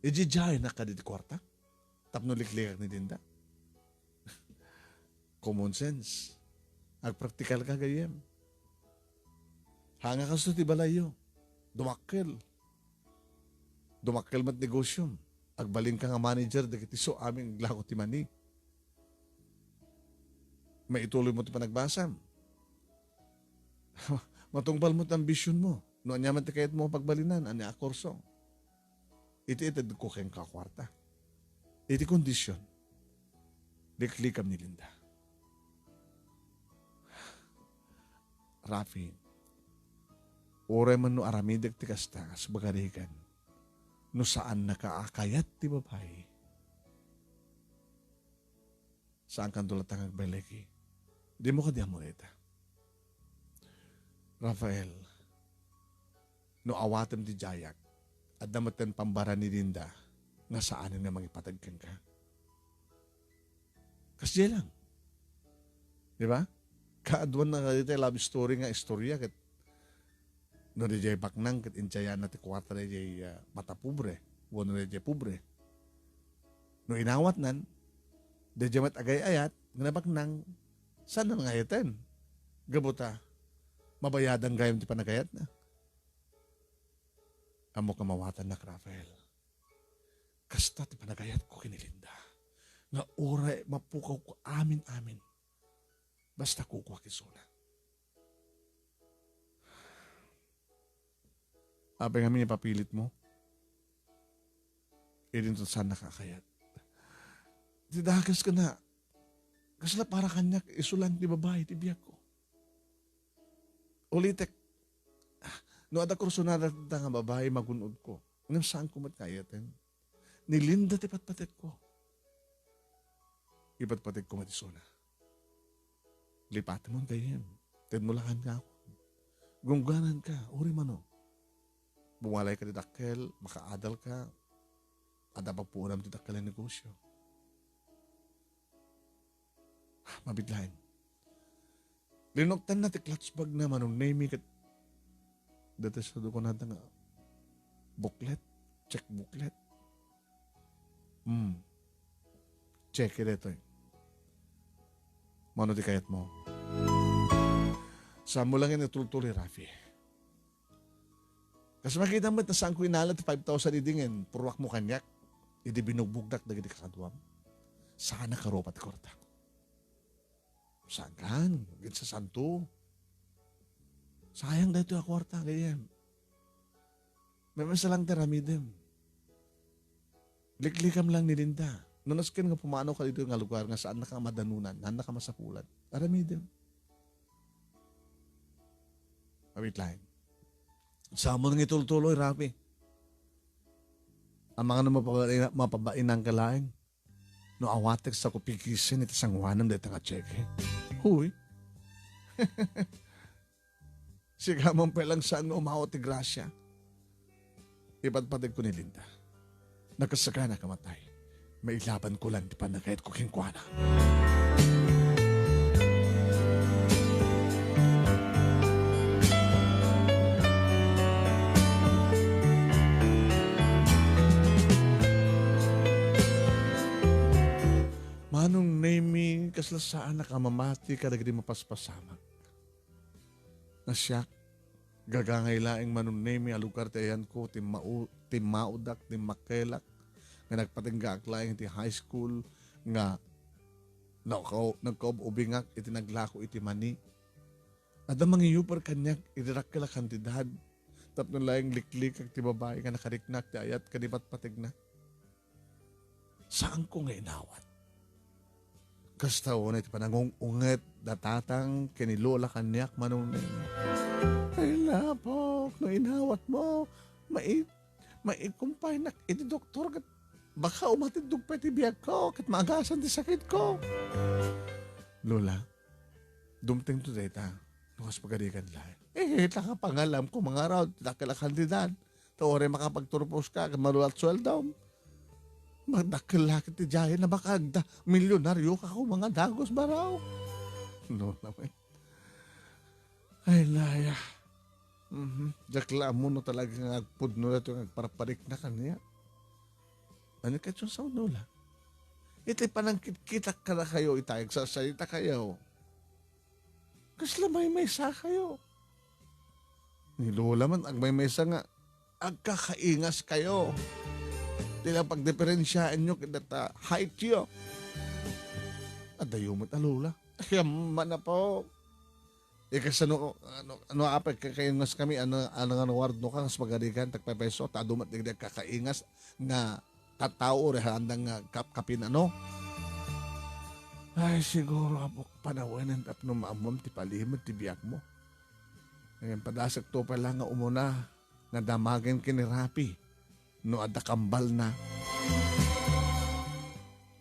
Ijijay na ka di kwarta. Tapno liklikak ni Linda. Common sense. Agpraktikal ka gayem. Hanga ka sa ti balayo. Dumakkel. Dumakkel mat negosyo. Agbalin ka nga manager dagiti so aming glako ti mani. Maituloy mo ti panagbasam. Matungpal mo ti ambisyon mo. No anyaman ti kayat mo pagbalinan, ani akorso. Iti itad ko kayong kakwarta. Iti kondisyon. Liklikam ni Linda. Rafi, oray man no aramidag ti kasta sa bagarigan, no saan nakaakayat ti babae. Saan kan tulat ang agbalagi? Di mo ka di amoreta. Rafael, no awatem ti Jayak at damaten pambara ni Linda nga saanin nga mangipatagkan ka. Kasi lang. Di ba? Kaadwan na kalita love story nga istorya kat no di jay baknang kat inchayan na ti kwarta di jay mata pobre. Wano di jay pobre. No inawat nan, di jay mat agay-ayat, nga baknang, saan na ngayaten? Gabuta, mabayadang gayam di panagayat na. Amo kamawatan na Rafael. Kasta ti panagayat ko kinilinda. Nga oray mapukaw ko amin-amin. Basta kukuha kisuna. Apay nga papilit mo. Idin to saan nakakayat. Didagas ka na. Kasla para kanya isulan ti babae ti biyak ko. Ulitek. No ada kursunada nga babae magunod ko. Ngam saan ko matkayaten. Nilinda ti patpatit ko. Ipatpatit ko matisuna. Lipatin mo kayo. Tinmulakan ka ako. Gungganan ka. Uri mano. Bumalay ka di dakkel. Makaadal ka. Ada pagpuunam ti dakkel ang negosyo. Mabitlahin. Linoktan na ti klatsbag na Manong Nemy kat dati sa doon ko na nga booklet. Check booklet. Check it ito eh. Mano ti kayat mo? Saan mo lang yan itultuloy, Rafi? Kasi makita mo na saan ko inalat 5,000 idingin, purwak mo kanyak, hindi binugbugdak na gini kakadwam. Saan nakaropat korta? Saan kan? Gin sa santo. Sayang dahito yung kwarta, ganyan. May masalang teramidem. Liklikam lang ni Linda. Nunaskin nga pumano ka dito nga lugar nga saan nakamadanunan, saan nakamasapulan. Aramidem. Wait lang. Saan mo nang itultuloy, Rafi? Ang mga mapabain ng kalaing. No awatek sa kupikisin iti sangwanam dito nga cheque. Huy. Sigamang pelang saan mo umawa ti grasya. Ipatpatig ko ni Linda. Nakasaka na kamatay. Mailaban ko lang di pa na kahit kukingkwana. Manong Nemy, kaslasaan na kamamati ka nagdi mapaspasamak. Nasyak, gagangay laing Manong Nemy, alukar tayan ko, timaudak, timakelak, nga nagpatinggak laing iti high school, nga nagkaubingak, iti naglako iti mani. At ang mga yupar kanyak, itirak ka la kantidad, tapno laing liklik ag ti babae, nga nakariknak, ti ayat, kanipat patigna. Saan ko nga inawat? Kasta na iti panangong unget datatang kinilola kanyak Manong Nemy. Ay lapok, no inawat mo, maikumpay na iti doktor kat baka umatidog pa iti biyag ko kat maagasan ti sakit ko. Lola, dumting to data, nukas pagadikan lahat. Takapangalam ko mga raw, takalakandidan, taore makapagturpos ka, malulat sweldaw. Magdakilakit ti Jaya na baka milyonaryo ka ko mga dagos baraw. No naman. Ay laya. Jakla mo no talaga nga agpudno na ito agparaparik na kanya. Ano ka sa unula? Ito'y panangkit-kita ka na kayo, itayag sa salita kayo. Kasla may sa kayo. Ni Lola man, ag may sa nga, agkakaingas kayo. Tila pagdiferensyaan nyo kita height nyo. Adayo mo talula. Kaya man na po. Kasi ano apay kakaingas kami, ano nga ward no ka, mas magarigan, tagpapeso, tadumat digdag kakaingas na tatao rin handang kapin ano. Ay siguro apok panawanan at numaamom ti palimod ti biyak mo. Ngayon padasak to pala nga umuna na damagin kinirapi. No ada kambal na.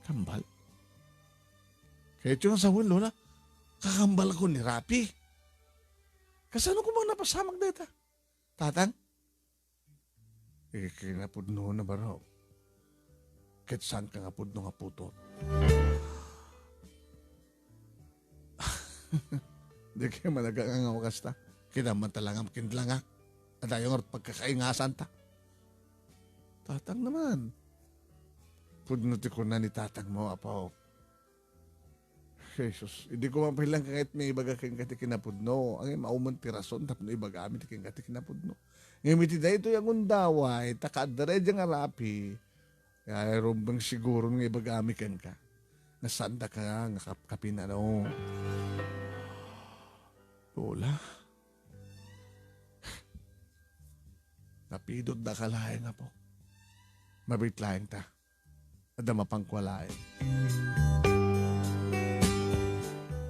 Kambal? Kaya ito nga sa Lola, kakambal ko ni Rapi. Kasano ko bang napasamag dito? Tatang, Kinapudno na ba raw? Ket saan ka nga pudno nga putot? Di kayo malagang nga wakas ta. Kinaman talangam kindlanga. At ayong pagkakaingasan ta. Tatang naman. Pudno ti ko na ni tatang mo, apaw. Jesus, hindi ko mapilang kahit may ibaga kang kati kinapudno. Ang maumon ti rason, tapno ibaga amin ti kang kati kinapudno. Ngayon iti da ito yung undaway, takadare dyan nga rapi. Kaya rumbang siguro nga ibaga amin kang ka. Nasanda ka nga kapinano. Lola. Napidod na kalahin nga po. Mabitlahin ta. Ada mapangkwalain.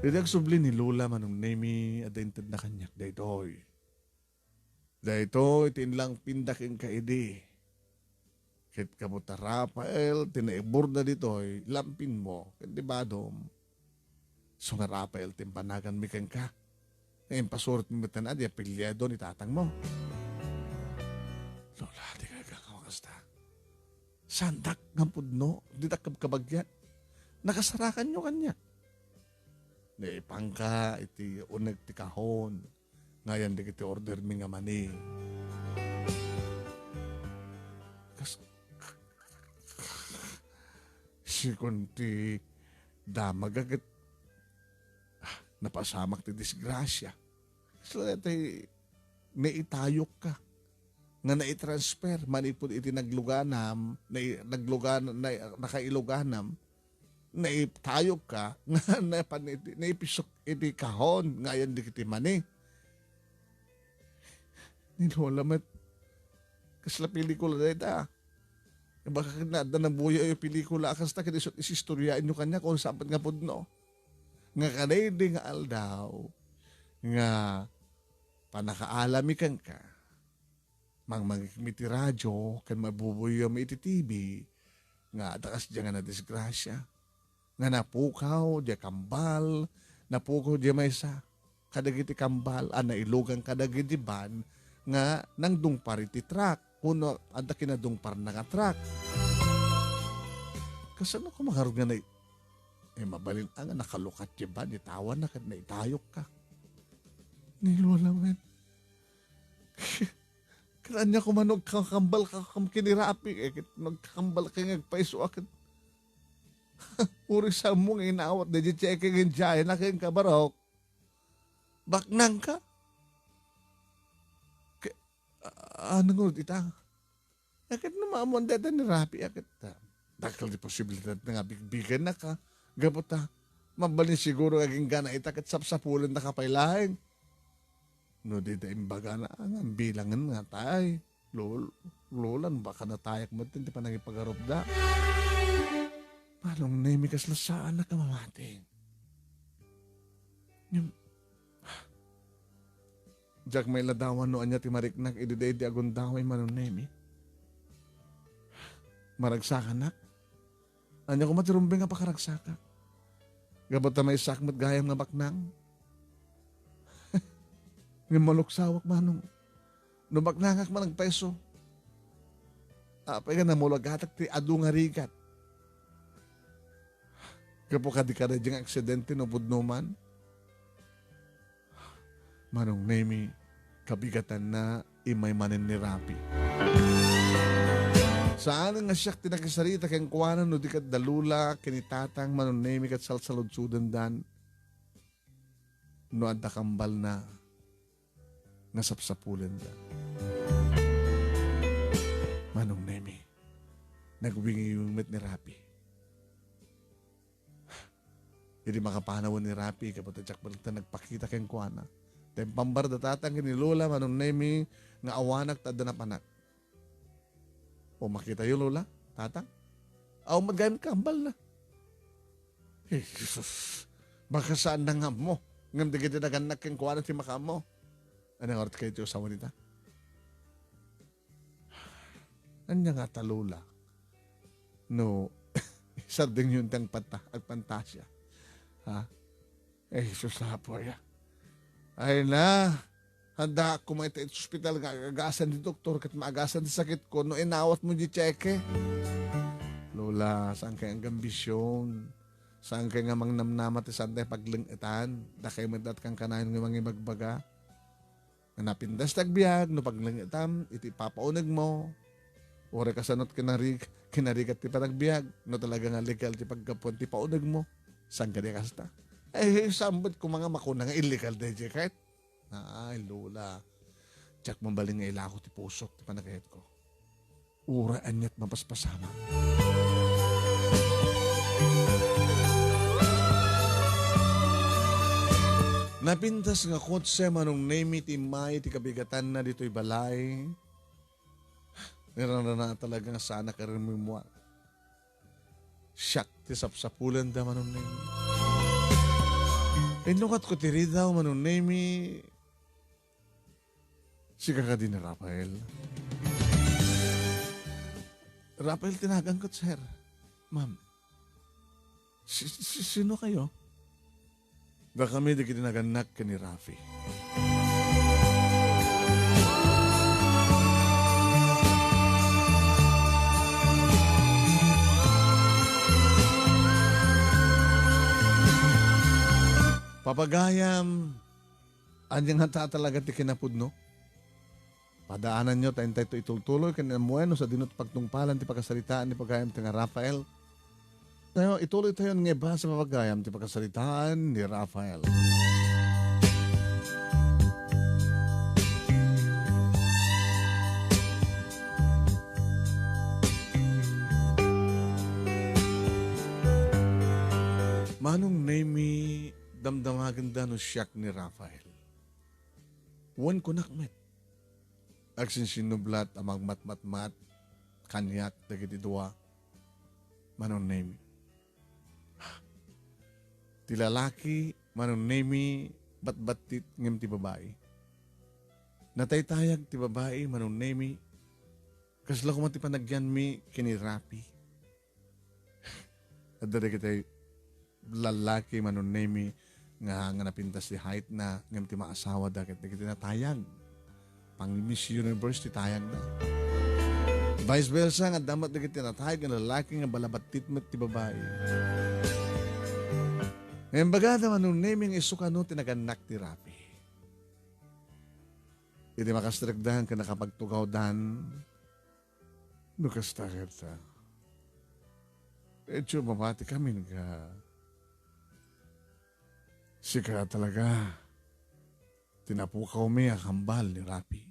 Didag subli ni Lola Manong Nemy ada intad na kanyak daytoy. Daytoy tinlang pindaking kaidi. Kit kamuta Rafael tinaibur na ditoy lampin mo di ba dom. So nga Rafael timpanagan mi kang ka. Ngayon pasurot mi matan adi apilyado ni tatang mo. Lola di ka kakawakas ta. Sandak ng pudno, di kabagyan. Nakasarakan nyo kanya. Naipangka, iti unag ti kahon. Ngayon di kiti order mi nga mani. Si kunti damag agad napasamak ti disgrasya. So iti naitayok ka. Nga naitransfer, manipod iti nagluganam, nakailuganam, naitayog ka, nga naipisok iti kahon, ngayon di kiti mani. Ninola mat, kasla pelikula na ita. Baka kinada ng buya yung pelikula, kasta kinisot isistoryain nyo kanya kung saan nga po no. Nga kanay di nga aldaw, nga panakaalami kang ka, magmiti radyo, kan mabubuyo mo iti TV, nga takas dyan nga na disgrasya, nga napukaw, dyan kambal, napukaw dyan may sa, kadagiti kambal, nailugang kadagiti ban, nga nang dungpar iti truck, kuno, ada kinadungpar na nga truck. Kasano ko makarog nga na, mabalin nga nakalukat dyan ba, nitawan na, naitayok ka. Niluwa naman. Kanya ko manog kakambal kinirapi. Nagkakambal ka ngagpaiso akit. Uri sa mong inawat na dyan kagin dyan na kagin kabarok. Baknang ka? Ano nga ita? Akit namamon data ni Rapi akit. Dakal di posibilidad na nga bigbigan na ka. Gabot ta. Mabalin siguro aging gana itakit sapsapulan na kapailahin. No, di da imbaga na ang bilangan nga tay. Lolan, baka natayak mo din, di pa nangipagarob da. Manong Nemy kasla saan na kamamating. Diyak may ladawan no anya ti mariknak, ididay di agundaway Manong Nemy. Maragsakan na. Anya ko matirumbing nga pakaragsaka. Gabot na may sakmat gayam nga baknang. Ng maluksawak manong. Nubaknangak man ang peso. Apay ka na mulagatak ti adu nga rigat. Kapo ka di ka na diyang aksidente no budno man. Manong Nemy, kabigatan na imay manin ni Rapi. Saan nga siyak tinakasarita kang kuwanan no di kat dalula kinitatang Manong Nemy kat salsaludsudan dan. No adda kambal na nasapsapulan da. Manong Nemy, nagwingi yung met ni Rapi. Hindi makapanawan ni Rapi kapag tadyak balita nagpakita kayong kuwana. Tayong pambarda tatang ni Lola Manong Nemy nga awanak tada na panak. O makita yung Lola, tatang? Aw magayam kambal na. Hey, Jesus, baka saan na nga mo? Ngam di kita naganak kayong kuwana ti makamo. Anong oras kayo sa wanita? Anya nga talula. No, isa din yun tang pantasya. Ha? Eh, Jesus na po ya. Ay na, Handa ako mga ito hospital nga agasan di doktor kat maagasan di sakit ko no inawat mo di cheque. Lola, saan kaya ang gambisyon? Saan kaya nga mang namnamat saan tayo paglangitan? Da kayo madat kang kanayon nga mga magbaga. Napindas tagbiag, no paglangitam, iti papaunag mo. Ore kasanot kinarigat ti panagbiag, no talaga nga legal ti pagkapuan ti paunag mo. Saan ka di kasta? Sambot ko mga makuna nga illegal di kahit. Ay, Lola. Tsak mambaling nga ilako ti pusok ti panagayat ko. Uraan niya't mapaspasama. Napintas nga kotse Manong Nemy ti may ti kabigatan na dito'y balay. Meron na talaga nga sana ka rin mo. Siyak ti sapsapulan da Manong Nemy. Inukat ko ti ridaw Manong Nemy. Sika ka din ni Rafael. Rafael, tinagang ko, sir. Ma'am, sino kayo? Da kami di kinaganak ka ni Rafi. Papagayam, anyang hata talaga ti kinapudno. Padaanan nyo, tayo ito itultuloy, kanamueno sa dinot pagtungpalan, ti pagkasalitaan, ti pagayam, ti nga Rafael. Tayo, ituloy tayo nga ba sa papagayam, ti pagkasalitaan ni Rafael. Manong Nemy, damdamagan da no siyak ni Rafael. Wan ko nakmet. Aksin sinublat amang mat-mat-mat, kanyak, dagiti dua, Manong Nemy. Ti lalaki, Manong Nemy, bat-batit ngem ti babae. Nataytayag ti babae, Manong Nemy, kasla ko mati panagyan mi kinirapi. At dali kitay lalaki, Manong Nemy, nga napintas ti height na ngem ti maasawa dakit dagiti natayag. Pang Miss Universe ti tayag na. Vice versa nga damat na tinatayag ng lalaki nga balabatit met ti babae. Ngayon baga naman nung naming isukano tinaganak ti Rafi. Hindi makastragdahan ka nakapagtugaw dan. Nukastakit ta. Medyo mamati kami nga. Sika talaga. Tinapukaw may akambal ni Rafi.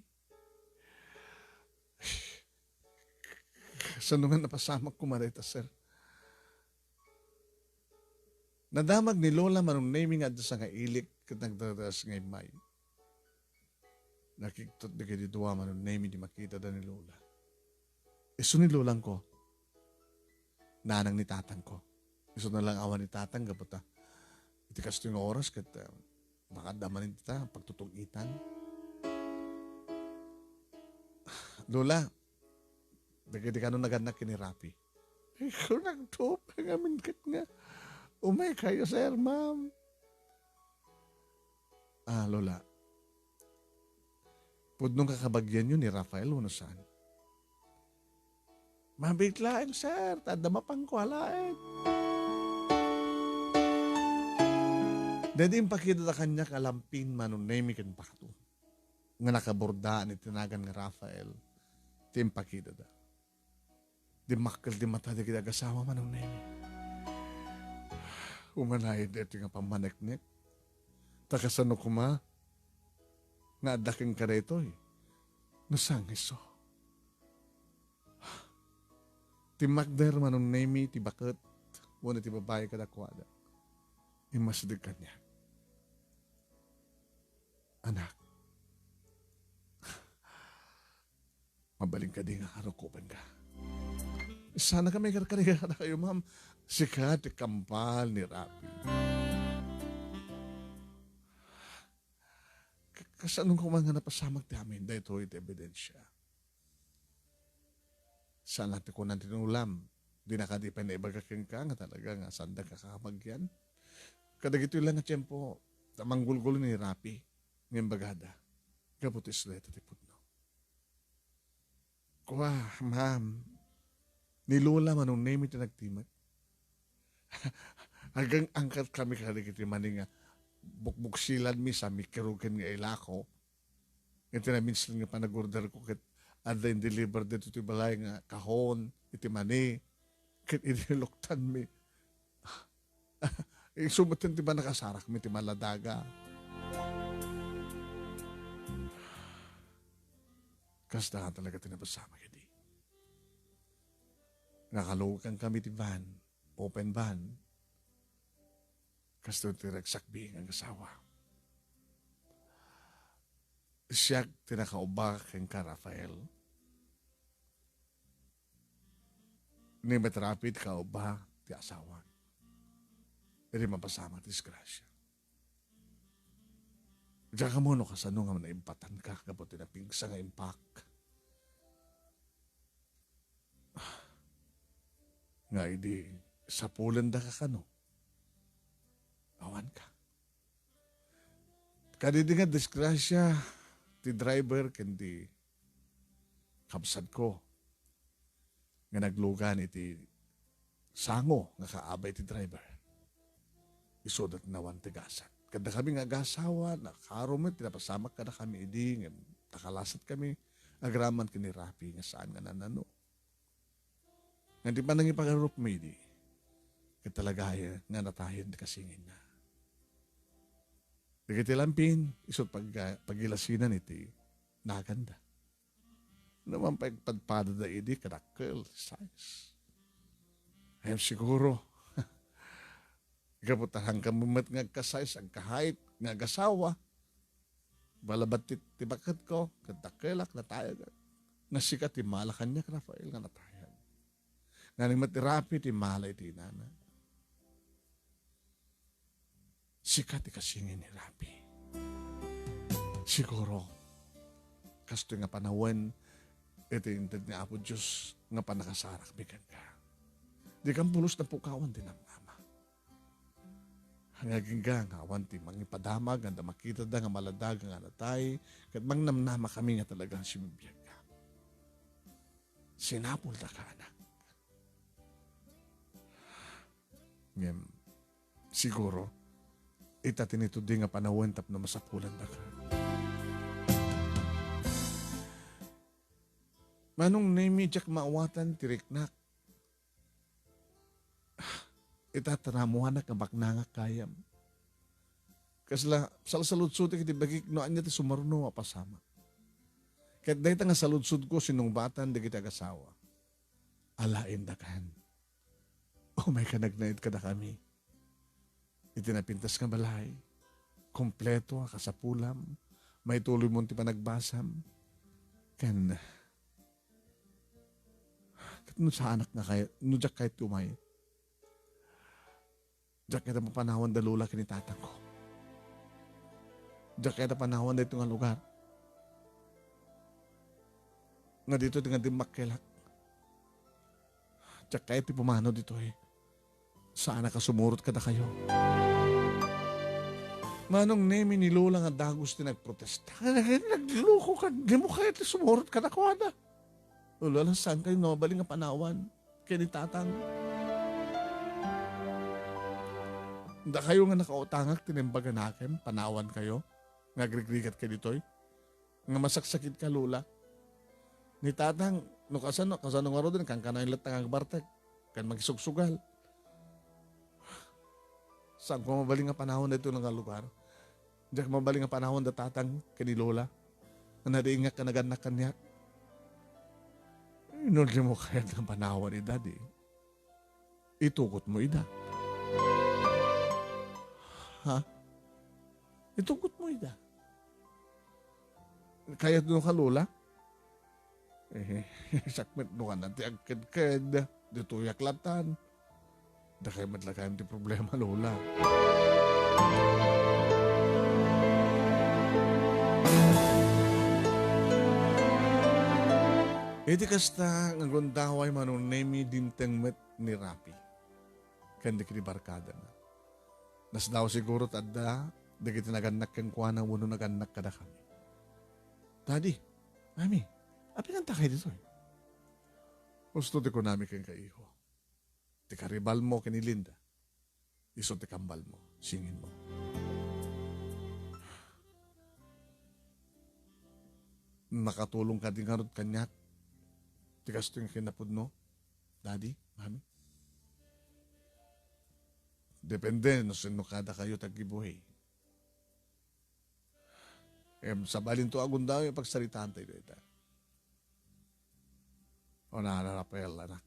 Sa nungan napasamak ko marita, sir. Nadamag ni Lola Manong Nemy nga sa nga ilik kat nagdadas ngay may. Nakiktot na kayo dito Manong Nemy di makita da ni Lola. Iso ni Lolang ko. Nanang ni tatang ko. Iso na lang awan ni tatang kapata. Iti kasto yung oras kat makadamanin kita pagtutugitan. Lola, dagiti ka nung naganak kini Rafi. Ikaw nagtop, ngamin kat nga. Umay kayo, sir, ma'am. Lola. Pudnong kakabagyan yun ni Rafael, ano saan? Mabiglaeng, sir. Tadama pang kualain. Dadi yung pakita na kanya kalampin Manong Nemy kan pato. Nga nakabordaan itinagan nga Rafael. Tim pakita da. Di makal di mata di kita kasawa Manong Nemy. Umanayad ito nga pamaneknek. Takasano kuma. Nga adaking ka rito eh. Nasang iso. Ti Magder Manong Nemy ti bakit. Muna ti babae kadakwada. Imasdig ka niya. Anak. Mabaling ka din nga harukupan ka. Sana kami karkariga na kayo, ma'am. Sikat, kampal ni Rafi. Kasanong kumang nga napasamag namin, dahil ito ito ebidensya. Sana natin ko nang tinulam. Di nakadipan na ibagaking ka nga talaga nga sanda kakakapagyan. Kadagito lang nga tiyempo, tamang gulgulo ni Rafi, ng bagada. Kaputis na ito tipod no. Kuha, ma'am, nilula Manong Nemy iti nagtimat. Hanggang angkat kami kaligiti mani nga bukbuksilan mi sa mikirugan nga ilako. Iti na minsan nga panag-order ko kat ada in deliver dito iti balay nga kahon, iti mani, kat iniloktan mi. Sumutin ti ba nakasarak mi ti maladaga. Kasta nga talaga tinapasama kiti. Nakalukan kami ti van, open van. Kasta ti ragsakbing ang asawa. Siya tinakaubak kang ka Rafael. Ni matrapid kauba ti asawa. Hindi mapasama ti disgrasya. Diyan ka mo no kasano nga naimpatan ka kapag tinapingsa nga impak. Nga hindi sa pulan da ka kano. Awan ka. Kadidi nga disgrasya ti driver kendi kapsad ko nga naglugan iti sango nga kaabay ti driver. Isudat nawan ti gasat. Kada kami nga agasawa, nakarumit, tinapasamak kada kami iding, nakalasat kami, agraman kini Rafi nga saan nga nanano. Nga di pa nang ipagarup mo idi, katalagaya nga natahin kasingin na. Dikiti lampin, isot pagilasinan iti, naganda. Naman pagpadpada da idi, kadakkel, size. Ayun siguro, kaputahan ka mumat nga kasay ang kahait nga gasawa. Balabat tibakat ko, katakelak na tayo. Nasikat timala kanya ka Rafael nga natayan. Nga ni matirapi timala iti nana. Sikat ikasingin ni Rapi. Siguro, kasto nga panahon, ito yung nga Apo Diyos nga panakasarak bigan ka. Di kang pulos na pukawan din ang mama. Hangaging nga awan ti mangipadamag nga makita da nga maladag nga natay kat mangnamnama kami nga talagang simibiyag ka. Sinapol da ka anak. Ngem, siguro, itatinito di nga panahon tap na masapulan da ka. Manong Nemy jak maawatan tiriknak. Itatanamuhan na kabaknangak kayam. Kasla, salsaludsutik iti bagik no anya ti sumarno apasama. Kahit dahita nga saludsud ko sinungbatan di kita kasawa. Alain da kan. O may kanagnaid ka na kami. Itinapintas ka balay. Kompleto ka sa pulam. May tuloy mo ti panagbasam. Kan, no sa anak nga kayo, no jak kahit tumay. Diyak kita mapanahon da lula kini tatang ko. Diyak kita panahon da ito nga lugar. Nga dito nga di makkelak. Diyak kaya ti pumano dito eh. Saan ka sumurot ka na kayo? Manong Nemy ni Lola nga dagos ti nagprotesta. Nagluko ka. Di mo kaya ti sumurot ka na ko na. Lola, saan kayo nabaling nga panawan? Kaya ni tatang. Da kayo nga nakautangak, tinimbaga na akin, panawan kayo, nga grigrigat ka ditoy, nga masaksakit ka lula. Ni tatang, no kasano nga ro din, kang kanayin latang ang bartek, kan magisugsugal. Saan ko mabaling nga panahon na ito ng lugar? Diyak mabaling nga panahon da tatang kani lola, nga nadiingak ka naganak kanyak. Inuli mo kaya ng panahon ni daddy. Itukot mo ida. Ha? Itukot mo ida. Kaya doon ka lola? Sakmet mo ka nanti agkad-kad. Dito yaklatan. Da kayo madlakayan di problema lola. Iti kasta nga gundaway Manong Nemy dinteng met ni Rapi. Kandi kini barkada na. Nas daw siguro tadda, dagiti naganak kang kuana, wano naganak kada kami. Daddy, Mami, api nga takay dito eh. Gusto di ko namin kang kaiho. Ti karibal mo kinilinda. Iso ti kambal mo, singin mo. Nakatulong ka din karot kanyak. Ti kasto yung kinapod no, Daddy, Mami. Depende no sino kada kayo tagibuhay. Sa balin to agun daw yung pagsalitaan tayo ito. O na, Rafael, anak.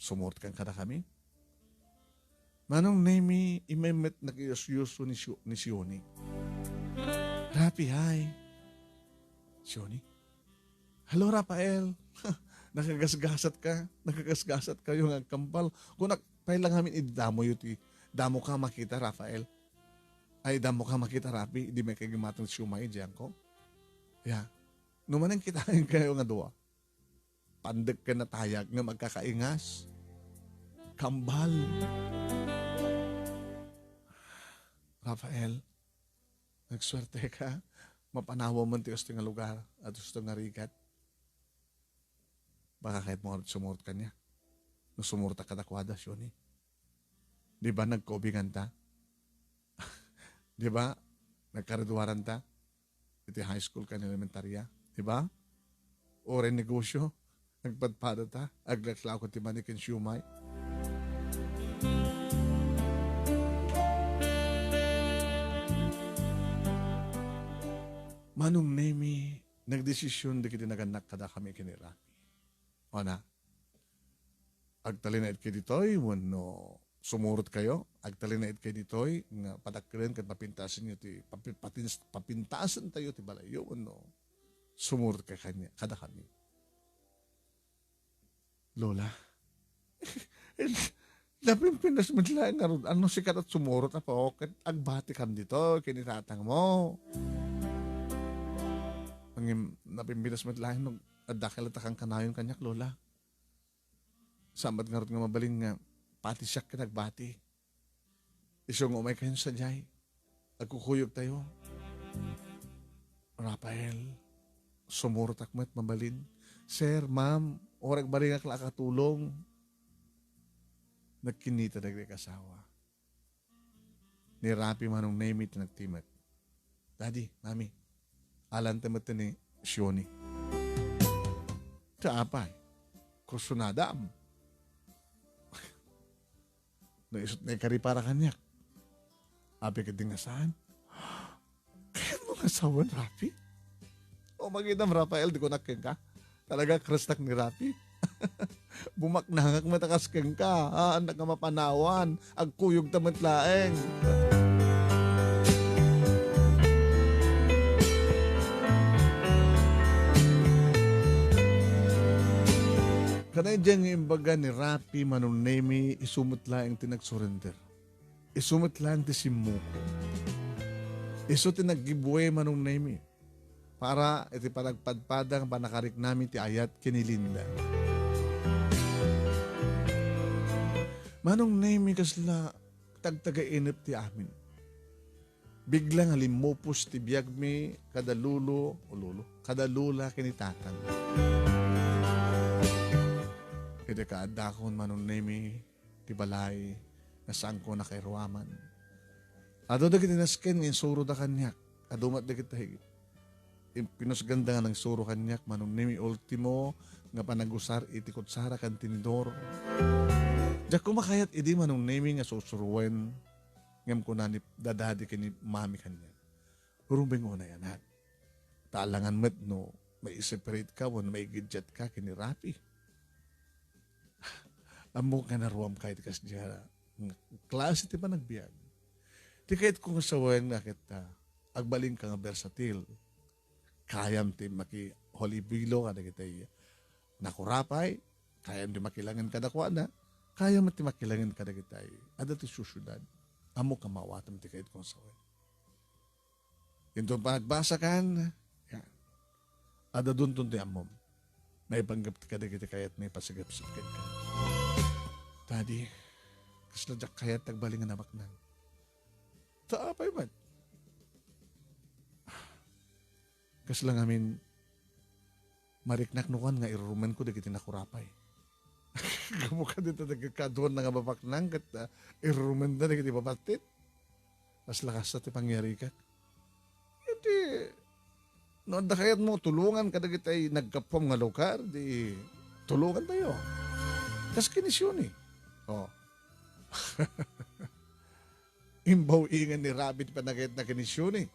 Sumort kang kada kami. Manong Nemy, imemet nag-iusyuso ni Sioni. Rapi, hi. Sioni? Hello, Rafael. Nakagasgasat ka yung agkampal. Kung nakapailang namin idamo yuti, damo ka makita, Rafael. Ay, damo ka makita, Rapi. Di may kagimatang siyumay diyan ko. Yeah. Numanang kitain kayo nga doa. Pandag ka na tayag nga magkakaingas. Kambal. Rafael, nagswerte ka. Mapanawa mo tiyos nga lugar at gusto nga rigat. Baka kahit mo sumurot ka niya. No sumurta ka takwada, Sioni. Di ba nagkobingan ta? Di ba? Nagkaridwaran ta? Iti high school ka ni elementarya. Di ba? O rin negosyo. Nagpadpada ta. Aglaklako ti manikin siyumay. Manong Nemy, nagdesisyon di kiti naganak kada kami kinirapi. O na? Agtalinaid kayo ditoy, wano sumurot kayo, agtalinaid kayo ditoy, nga padakren kat papintasan nyo ti, papintasan tayo ti balayo, wano sumurot ka kanya, kada kami. Lola, lapin pinas madlaan nga ron, ano sikat at sumurot na po, kat agbati kam dito, kinitatang mo. Ang napimbilas madlaan, nung adakal at akang kanayon kanyak, Lola. Samad nga ron nga mabaling nga, pati siya ka nagbati. Isong umay kayo sa jay. Agkukuyog tayo. Rafael, sumurot akmat mabalin. Sir, ma'am, orag baling akla katulong. Nagkinita nagkasawa. Ni Rapi Manong Nemy tinagtimat. Daddy, Mami, alan tamat ni Sioni. Taapay, kusunadam. Naisot na ikari para kanyak. Abi ka din saan? Kaya mo nga sawan, Rapi? O magidam, Rafael, di ko nakin ka. Talaga krastak ni Rapi. Bumaknangak matakas keng ka. Anak nga mapanawan. Agkuyog tamat laeng. Kanay dyan yung imbaga ni Rapi Manong Nemy, isumot lang tinagsurrender. Isumot lang ti simuko. Iso tinag-giveaway Manong Nemy. Para iti panagpadpadang panakarik namin ti ayat kinilinda. Manong Nemy kasla tagtaga-inip ti amin. Biglang halimupos ti biyag mi kadalula kinitatang. Iti kaadakon Manong Nemy, ti balay, nasaan ko na kay Ruaman. Ado da kiti nasken, insuro da kanyak. Adumat da kita higit. Pinusganda nga ng suro kanyak, Manong Nemy, ultimo, nga panagusar, iti kutsara kan tinidor. Diyak kumakayat, idi Manong Nemy, nga susuruwen, ngam ko na ni dadadi kini mami kanyak. Urumbing mo na yan, hat. Taalangan met, no, may separate ka, wan may gidjat ka, kini Rapi. Amo ka na ruwam kahit kas diya. Klase ti pa nagbiag. Ti kahit kung sawayan nga kita, agbaling ka nga versatil. Kayam ti maki holibilo kada kita nakurapay, kayam ti makilangan kada kwa na, kayam ti makilangan kada kita ada ti susyudad. Amo ka mawatam ti kahit kung sawayan. Ito pagbasa kan, ada dun ti amom. May panggap ti kada kita kayat may pasigap-sigap ka. Daddy, kasladyak kayat tagbaling nga namaknan. Taapay man. Kas lang amin, mariknak nukan nga iruruman ko dagiti nakurapay. Kamu ka dito nagkakaduan na nga babaknang kat iruruman na dagiti babatit. Mas lakas na ti pangyari ka. Iti, no, da kayat mo, tulungan ka dagiti ay nagkapom nga lugar, di tulungan tayo. Kas kinisyon eh. Oh. Imbaw ingan ni Rabbit pa nagayat na kinisyon eh.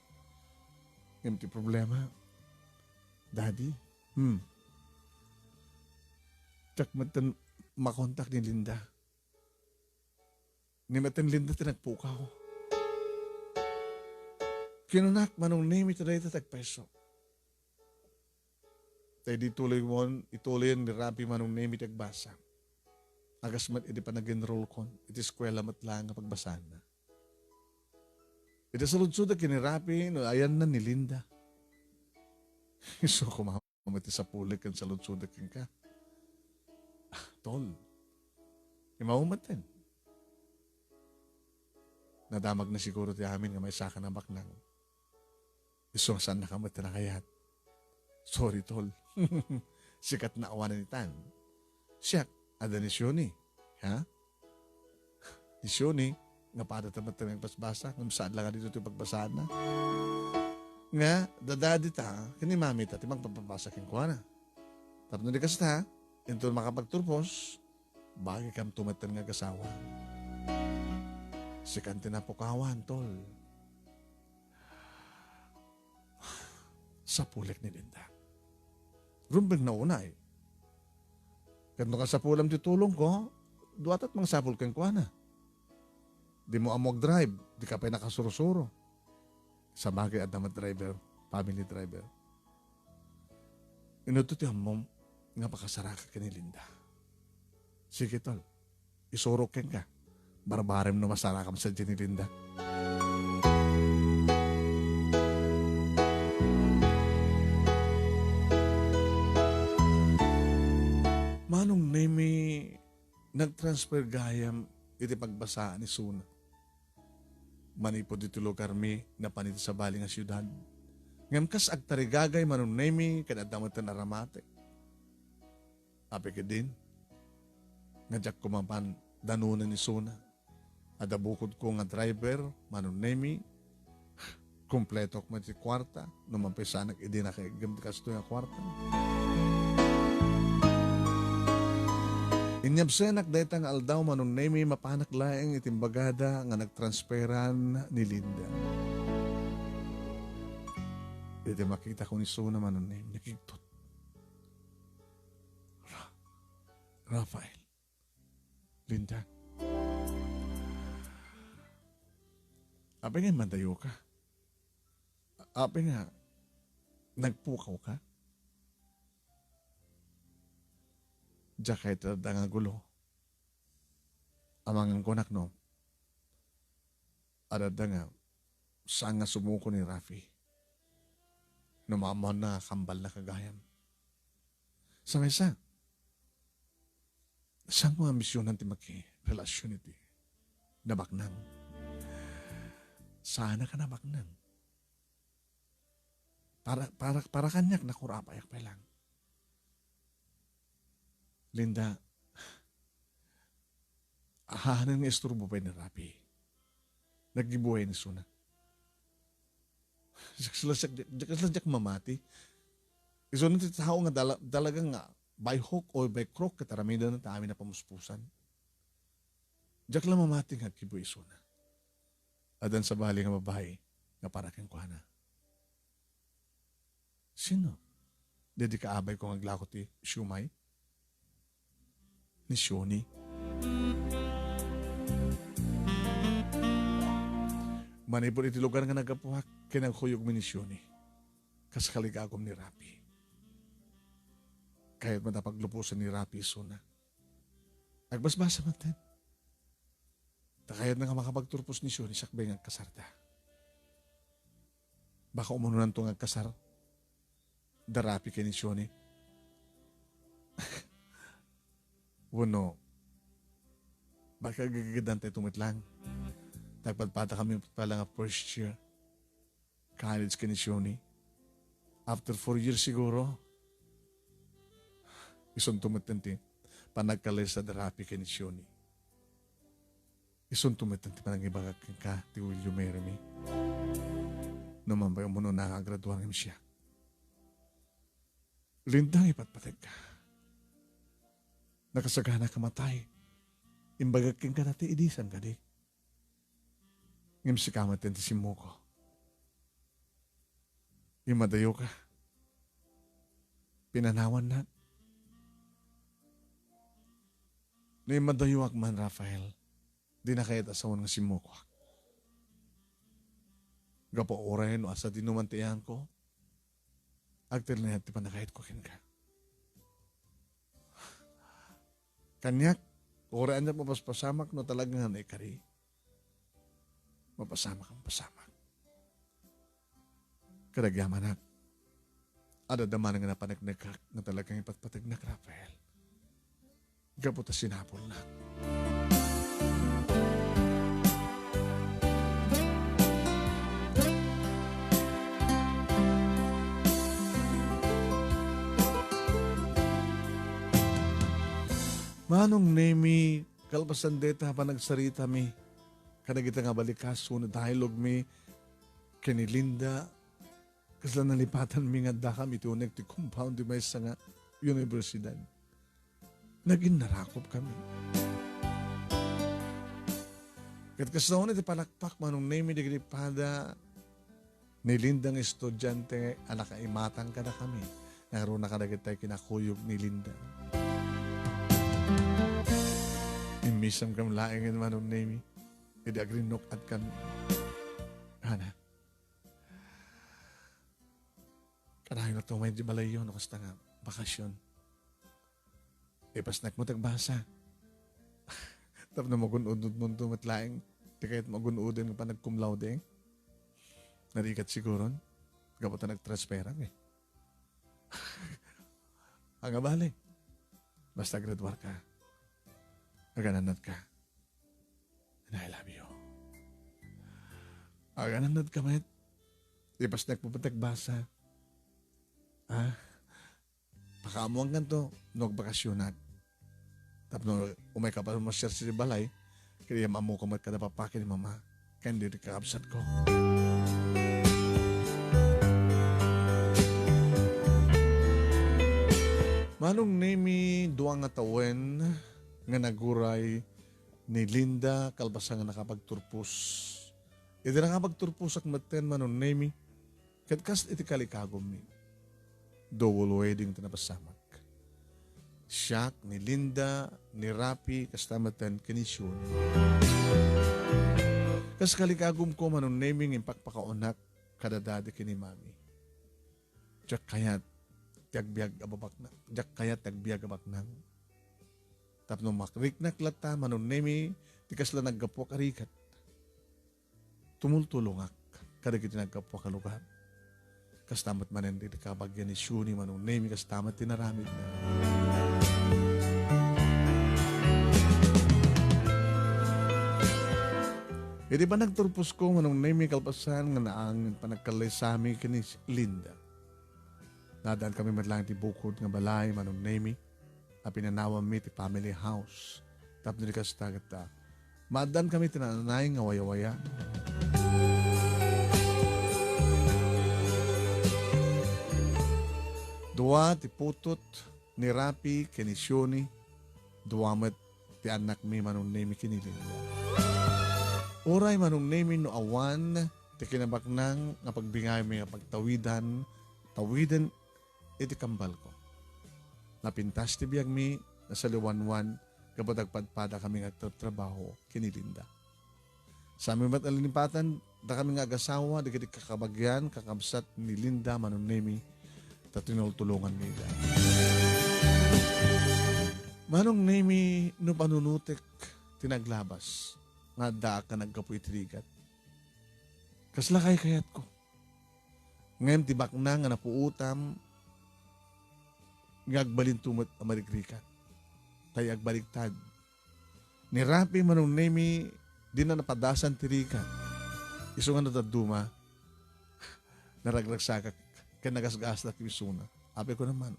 Yung ti problema. Daddy, tsak matan makontak ni Linda. Ni matan Linda tinagpukaw. Kinunak Manong Nemy taday tatagpeso. Tayo di tuloy mo, ituloy ni Rabi Manong Nemy tagbasa. Agas mat iti pa nag-enroll kon, iti eskwela mat lang nga pagbasahan na. Iti salud-sud kini Rabi, no, ayan na ni Linda. So kumamati sa pulik kan salud-sud ka. Tol, imaumatin. Nadamag na siguro ti amin nga may saka na baknang. Isong saan nakamata na kayat. Sorry, tol. Sikat na awanan ni Tan. Siyak, ada ni Sioni. Ha? Ni Sioni, nga patatamat na ng pasbasa, ngam saan lang dito ito pagbasahan na. Nga, dadadi ta, kini mami ta, timang papabasa king kuha na. Tapos na di kasta, ito makapagturpos, bagay kam tumatan nga kasawa. Sikanti na po kawan, tol. Sa pulik ni Linda. Rumbeng na una eh. Kano ka sa pulam titulong ko, duwatat mang sapul kang kuha na. Di mo amog drive, di ka pa nakasurusuro. Sa bagay at naman driver, family driver. Inututi mo, nga pakasaraka ka ni Linda. Sige tol, isurok ka. Barbarem na masarakam sa ni Linda. Manong Nemy, nagtransfer gayam iti pagbasaan ni Suna. Manipod iti lugar mi na panito sa bali nga siyudad. Ngam kas agtarigagay Manong Nemy kadadamatan na ramate. Ape ka din, ngajak kumapan danunan ni Suna. Adabukod ko nga driver, Manong Nemy, kompleto ko mati kwarta, numampisa nag-idi na kay gamtikas ito nga kwarta. Inyabsenak dahil nga aldaw Manong Nemy mapanak laeng itimbagada nga nagtransferan ni Linda. Iti makita ko ni Suna Manong Nemy, nakiktot. Rafael, Linda, ape nga mandayo ka. Ape nga, nagpukaw ka. Diya kahit nga gulo. Amang kunak no. Arada nga, saan nga sumuko ni Rafi. Numamon na kambal na kagayam. Sa isa, saan mga misyon nanti maki-relasyon iti? Nabaknang. Sana ka nabaknang. Para kanyak na kurapayak pa lang. Linda, ahanan nga isturbo pa ni Rapi. Naggibuhay ni Suna. Diyak mamati. Iso nang titao nga dalagang nga by hook or by crook kataramida na taami na pamuspusan. Diyak lang mamati nga kibuhay Suna. Adan sa bali nga babae nga para kang kuhana. Sino? Dedi kaabay ko nga glakot ti Shumay? Ni Sioni. Manipon iti lugar nga nagapuhak kinagkuyog mi ni Sioni. Kaskaligagom ni Rapi. Kahit matapaglupusan ni Rapi Suna. Nagbasbasa man din. Takayat na nga makapagturpos ni Sioni sakbay nga kasarda. Baka umununan to nga kasar. Darapi kay ni Sioni. Wano, baka gagadan tayo tumitlang. Tagpadpata kami pala nga first year. College ka ni Sioni. after 4 years siguro, ison tumatanti, panagkalay sa darapi kanisyon. Ison tumatanti panangibagak ka, ti will you marry me? Naman ba yung muno nakagraduan ng siya? Lindang ipatpatag ka. Nakasagana kamatay. Imbagaking ka nati idisan ka di. Ngim si kamatin ti simu ko. Imadayo ka. Pinanawan na. No imadayo ak man, Rafael. Di na kayat asawan ng simu ko. Gapo oray no asa dinumantiyan ko. Agtil na yati pa nakahit ko kin ka. Kanyak, oraan na mapaspasamak no talagang na ikari. Mapasamak ang pasamak. Kadagyaman na. Adadaman nga napanagnagkak na talagang ipatpatag na Rafael. Gaputa sinapol na. Manong Nemy, kalpasan deta pa nagsarita mi. Kanagita nga balikas, sunod dialogue mi. Kanilinda, kasla nalipatan mi nga dakam iti unek ti compound di may sa nga universidad. Naging narakop kami. Kat kasla iti palakpak, Manong Nemy, di kinipada, nilinda nga estudyante, anak imatang ka na kami. Naroon na kadagit tayo kinakuyog ni Linda. Imisam kam laing in Manong Nemy. Hindi agrinok at kami. Hana. Kanahin na ito may di balayo no kasta nga bakasyon. Pas mo tagbasa. Tap na magunudod mo ito matlaing. Di kahit magunudin pa nagkumlaw din. Narikat siguro. Kapag nagtransferang eh. Ang abali. Basta graduar ka. Agananad ka. And I love you. Agananad ka, met. Ipas nagpupatagbasa. Pakamuang ganito, nagbakasyonan. Tapos umay ka pa masyar si balay, kaya mamu ko mat kada papakin ni mama. Kaya hindi kakabsat ko. Manong Nemy, duwang nga tawen, nga naguray ni Linda kalbasa nga nakapagturpus. Iti nakapagturpus ak maten Manong Nemy, katkas iti kalikagom mi. Double wedding ito napasamak. Siyak ni Linda, ni Rapi, kastamaten kinisyon. Kas kalikagom ko Manong Nemy ng impakpakaunak kadadadi kini mami. Diyak kayat tagbiag ababak na. Diyak kayat tagbiag abak nang. Tapno makriknak lata, Manong Nemy, tikas lang naggapo karikat. Tumultulongak, kada kita naggapo kalugar. Kastamat manen di kabagyan ni Shuni, Manong Nemy, kastamat tinaramid na. Hindi ba nagturpos ko, Manong Nemy, kalpasan nga naang panagkalay sa amin kini Linda. Nadaan kami matlang ti bukod nga balay, Manong Nemy. Pinanawa mi ti family house. Tapos nilikas tagat ta. Madan kami tinanay nga waya-waya. Dua ti putot ni Rapi kinisyoni. Duwamat ti anak mi Manong Nemy kinilinda. Uray Manong Nemy no awan ti kinabaknang nga pagbingay mi nga pagtawidan. Tawidan iti kambal ko. Napintas ti biyag mi, nasa liwanwan, kapag nagpadpada kami nga trabaho, kinilinda. Sa aming matalinimpatan, da kami nga agasawa, di kakabagyan, kakabsat ni Linda, Manong Nemy, tatinultulungan nila. Manong Nemy, no panunutik, tinaglabas, nga da ka nagkapoy tirigat. Kaslakay kayat ko. Ngayon tibak na nga napuutam, ngagbalin tumot amarikrikat. Tayo agbaliktad. Ni Rapi Manong Nemy, di na napadasan tirikat. Iso nga nataduma, naragragsakak ken nagasgas na isuna. Ape ko naman.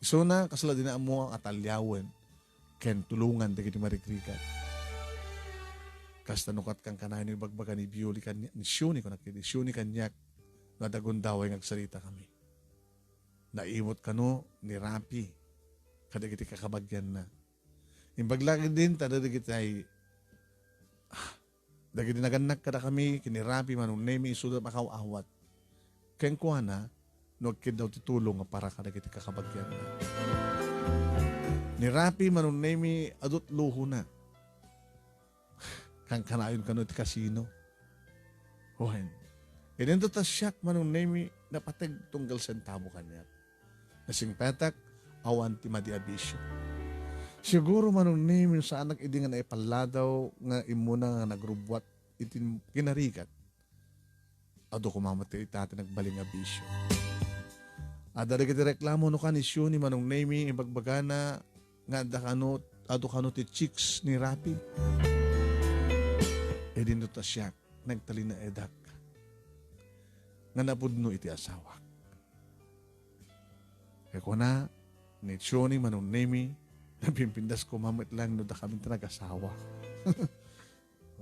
Isuna kasala din mo ang atalyawen ken tulungan dagiti marikrikat. Kas tanukat kang kanayon ni bagbagan ni Bioli kanya ni Shuni ko nakita Shuni kanyak nga dagundaway ngagsalita kami. Naimot kano ni Rapi kadagiti kakabagyan na. Imbaglaki din tada dagiti ay dagiti naganak kada kami kini Rapi Manong Nemy isuda makawawat. Ken kuana no kid daw titulong nga para kadagiti kakabagyan na. Ni Rapi Manong Nemy adot luho na. Kang kanayon kano ti kasino. Hohen. Idento ta siyak Manong Nemy na patag tunggal sentabo kanya. Nasing petak awan ti madiabisyo. Siguro Manong Nemy sa anak idi nga naipaladaw nga imuna nga nagrubwat iti kinarikat. Ado kumamati itati nagbaling abisyo. Adari kiti reklamo no kanisyo ni Manong Nemy ibagbagana nga ado kano ti chicks ni Rapi. Edin ta siya nagtali na edak nga napudno iti asawak. Eko na ni Choni Manong Nemy napimpindas ko mamit lang no da kami nag-asawa.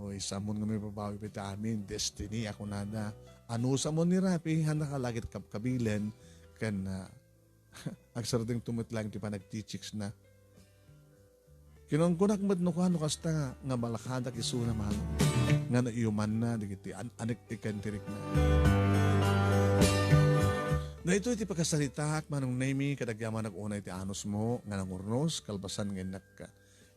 Oy, samon nga may babawi pita amin, destiny ako nada. Ano samon ni Rapi, handa ka lagit kabilen, kan agsarating tumitlang ti pa nagtichiks na. Kinong kunak no kano kasta nga malakada kisuna man nga naiyuman na digiti anik ikantirik na. Na ito iti pagkasalita Manong Nemy kadagyaman nag-unay ti anos mo nga nangurnos kalbasan nga ka.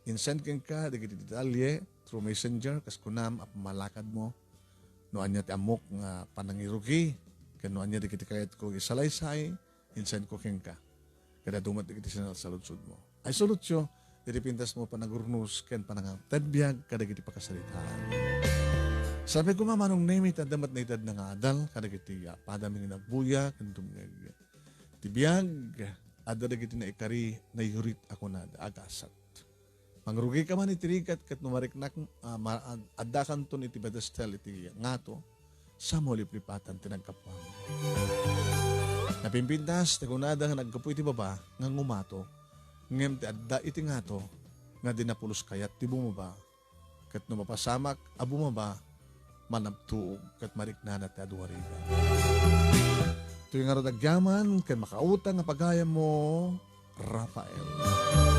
Insend ken ka digiti detalye through messenger kas kunam malakad mo no anya ti amok nga panangirugi ken no anya digiti kayat ko isalaysay insend ko ken ka. Kada dumat digiti sa lutsod mo. Ay solutsyo diripintas mo panagurnos ken panangtadbiag kadagiti pakasalitaan. Sabi ko Manong Nemy tadamat na itad nga adal kadagiti padaming nagbuya ken tumngeg. Tibiyag adda dagiti na ikari na yurit ako na agasat. Mangrugi ka man itirikat ket numariknak adda kanton iti bedestel iti ngato sa mo liplipatan tinagkapwang. Napimpintas tagunada nga nagkapoy iti baba nga ngumato. Ngem ti adda iti ngato nga dinapulos kayat ti bumaba ket no mapasamak a bumaba manabtuog ket mariknana ti aduwariga. Tuwing nga radagyaman ken makautang nga pagayam mo Rafael.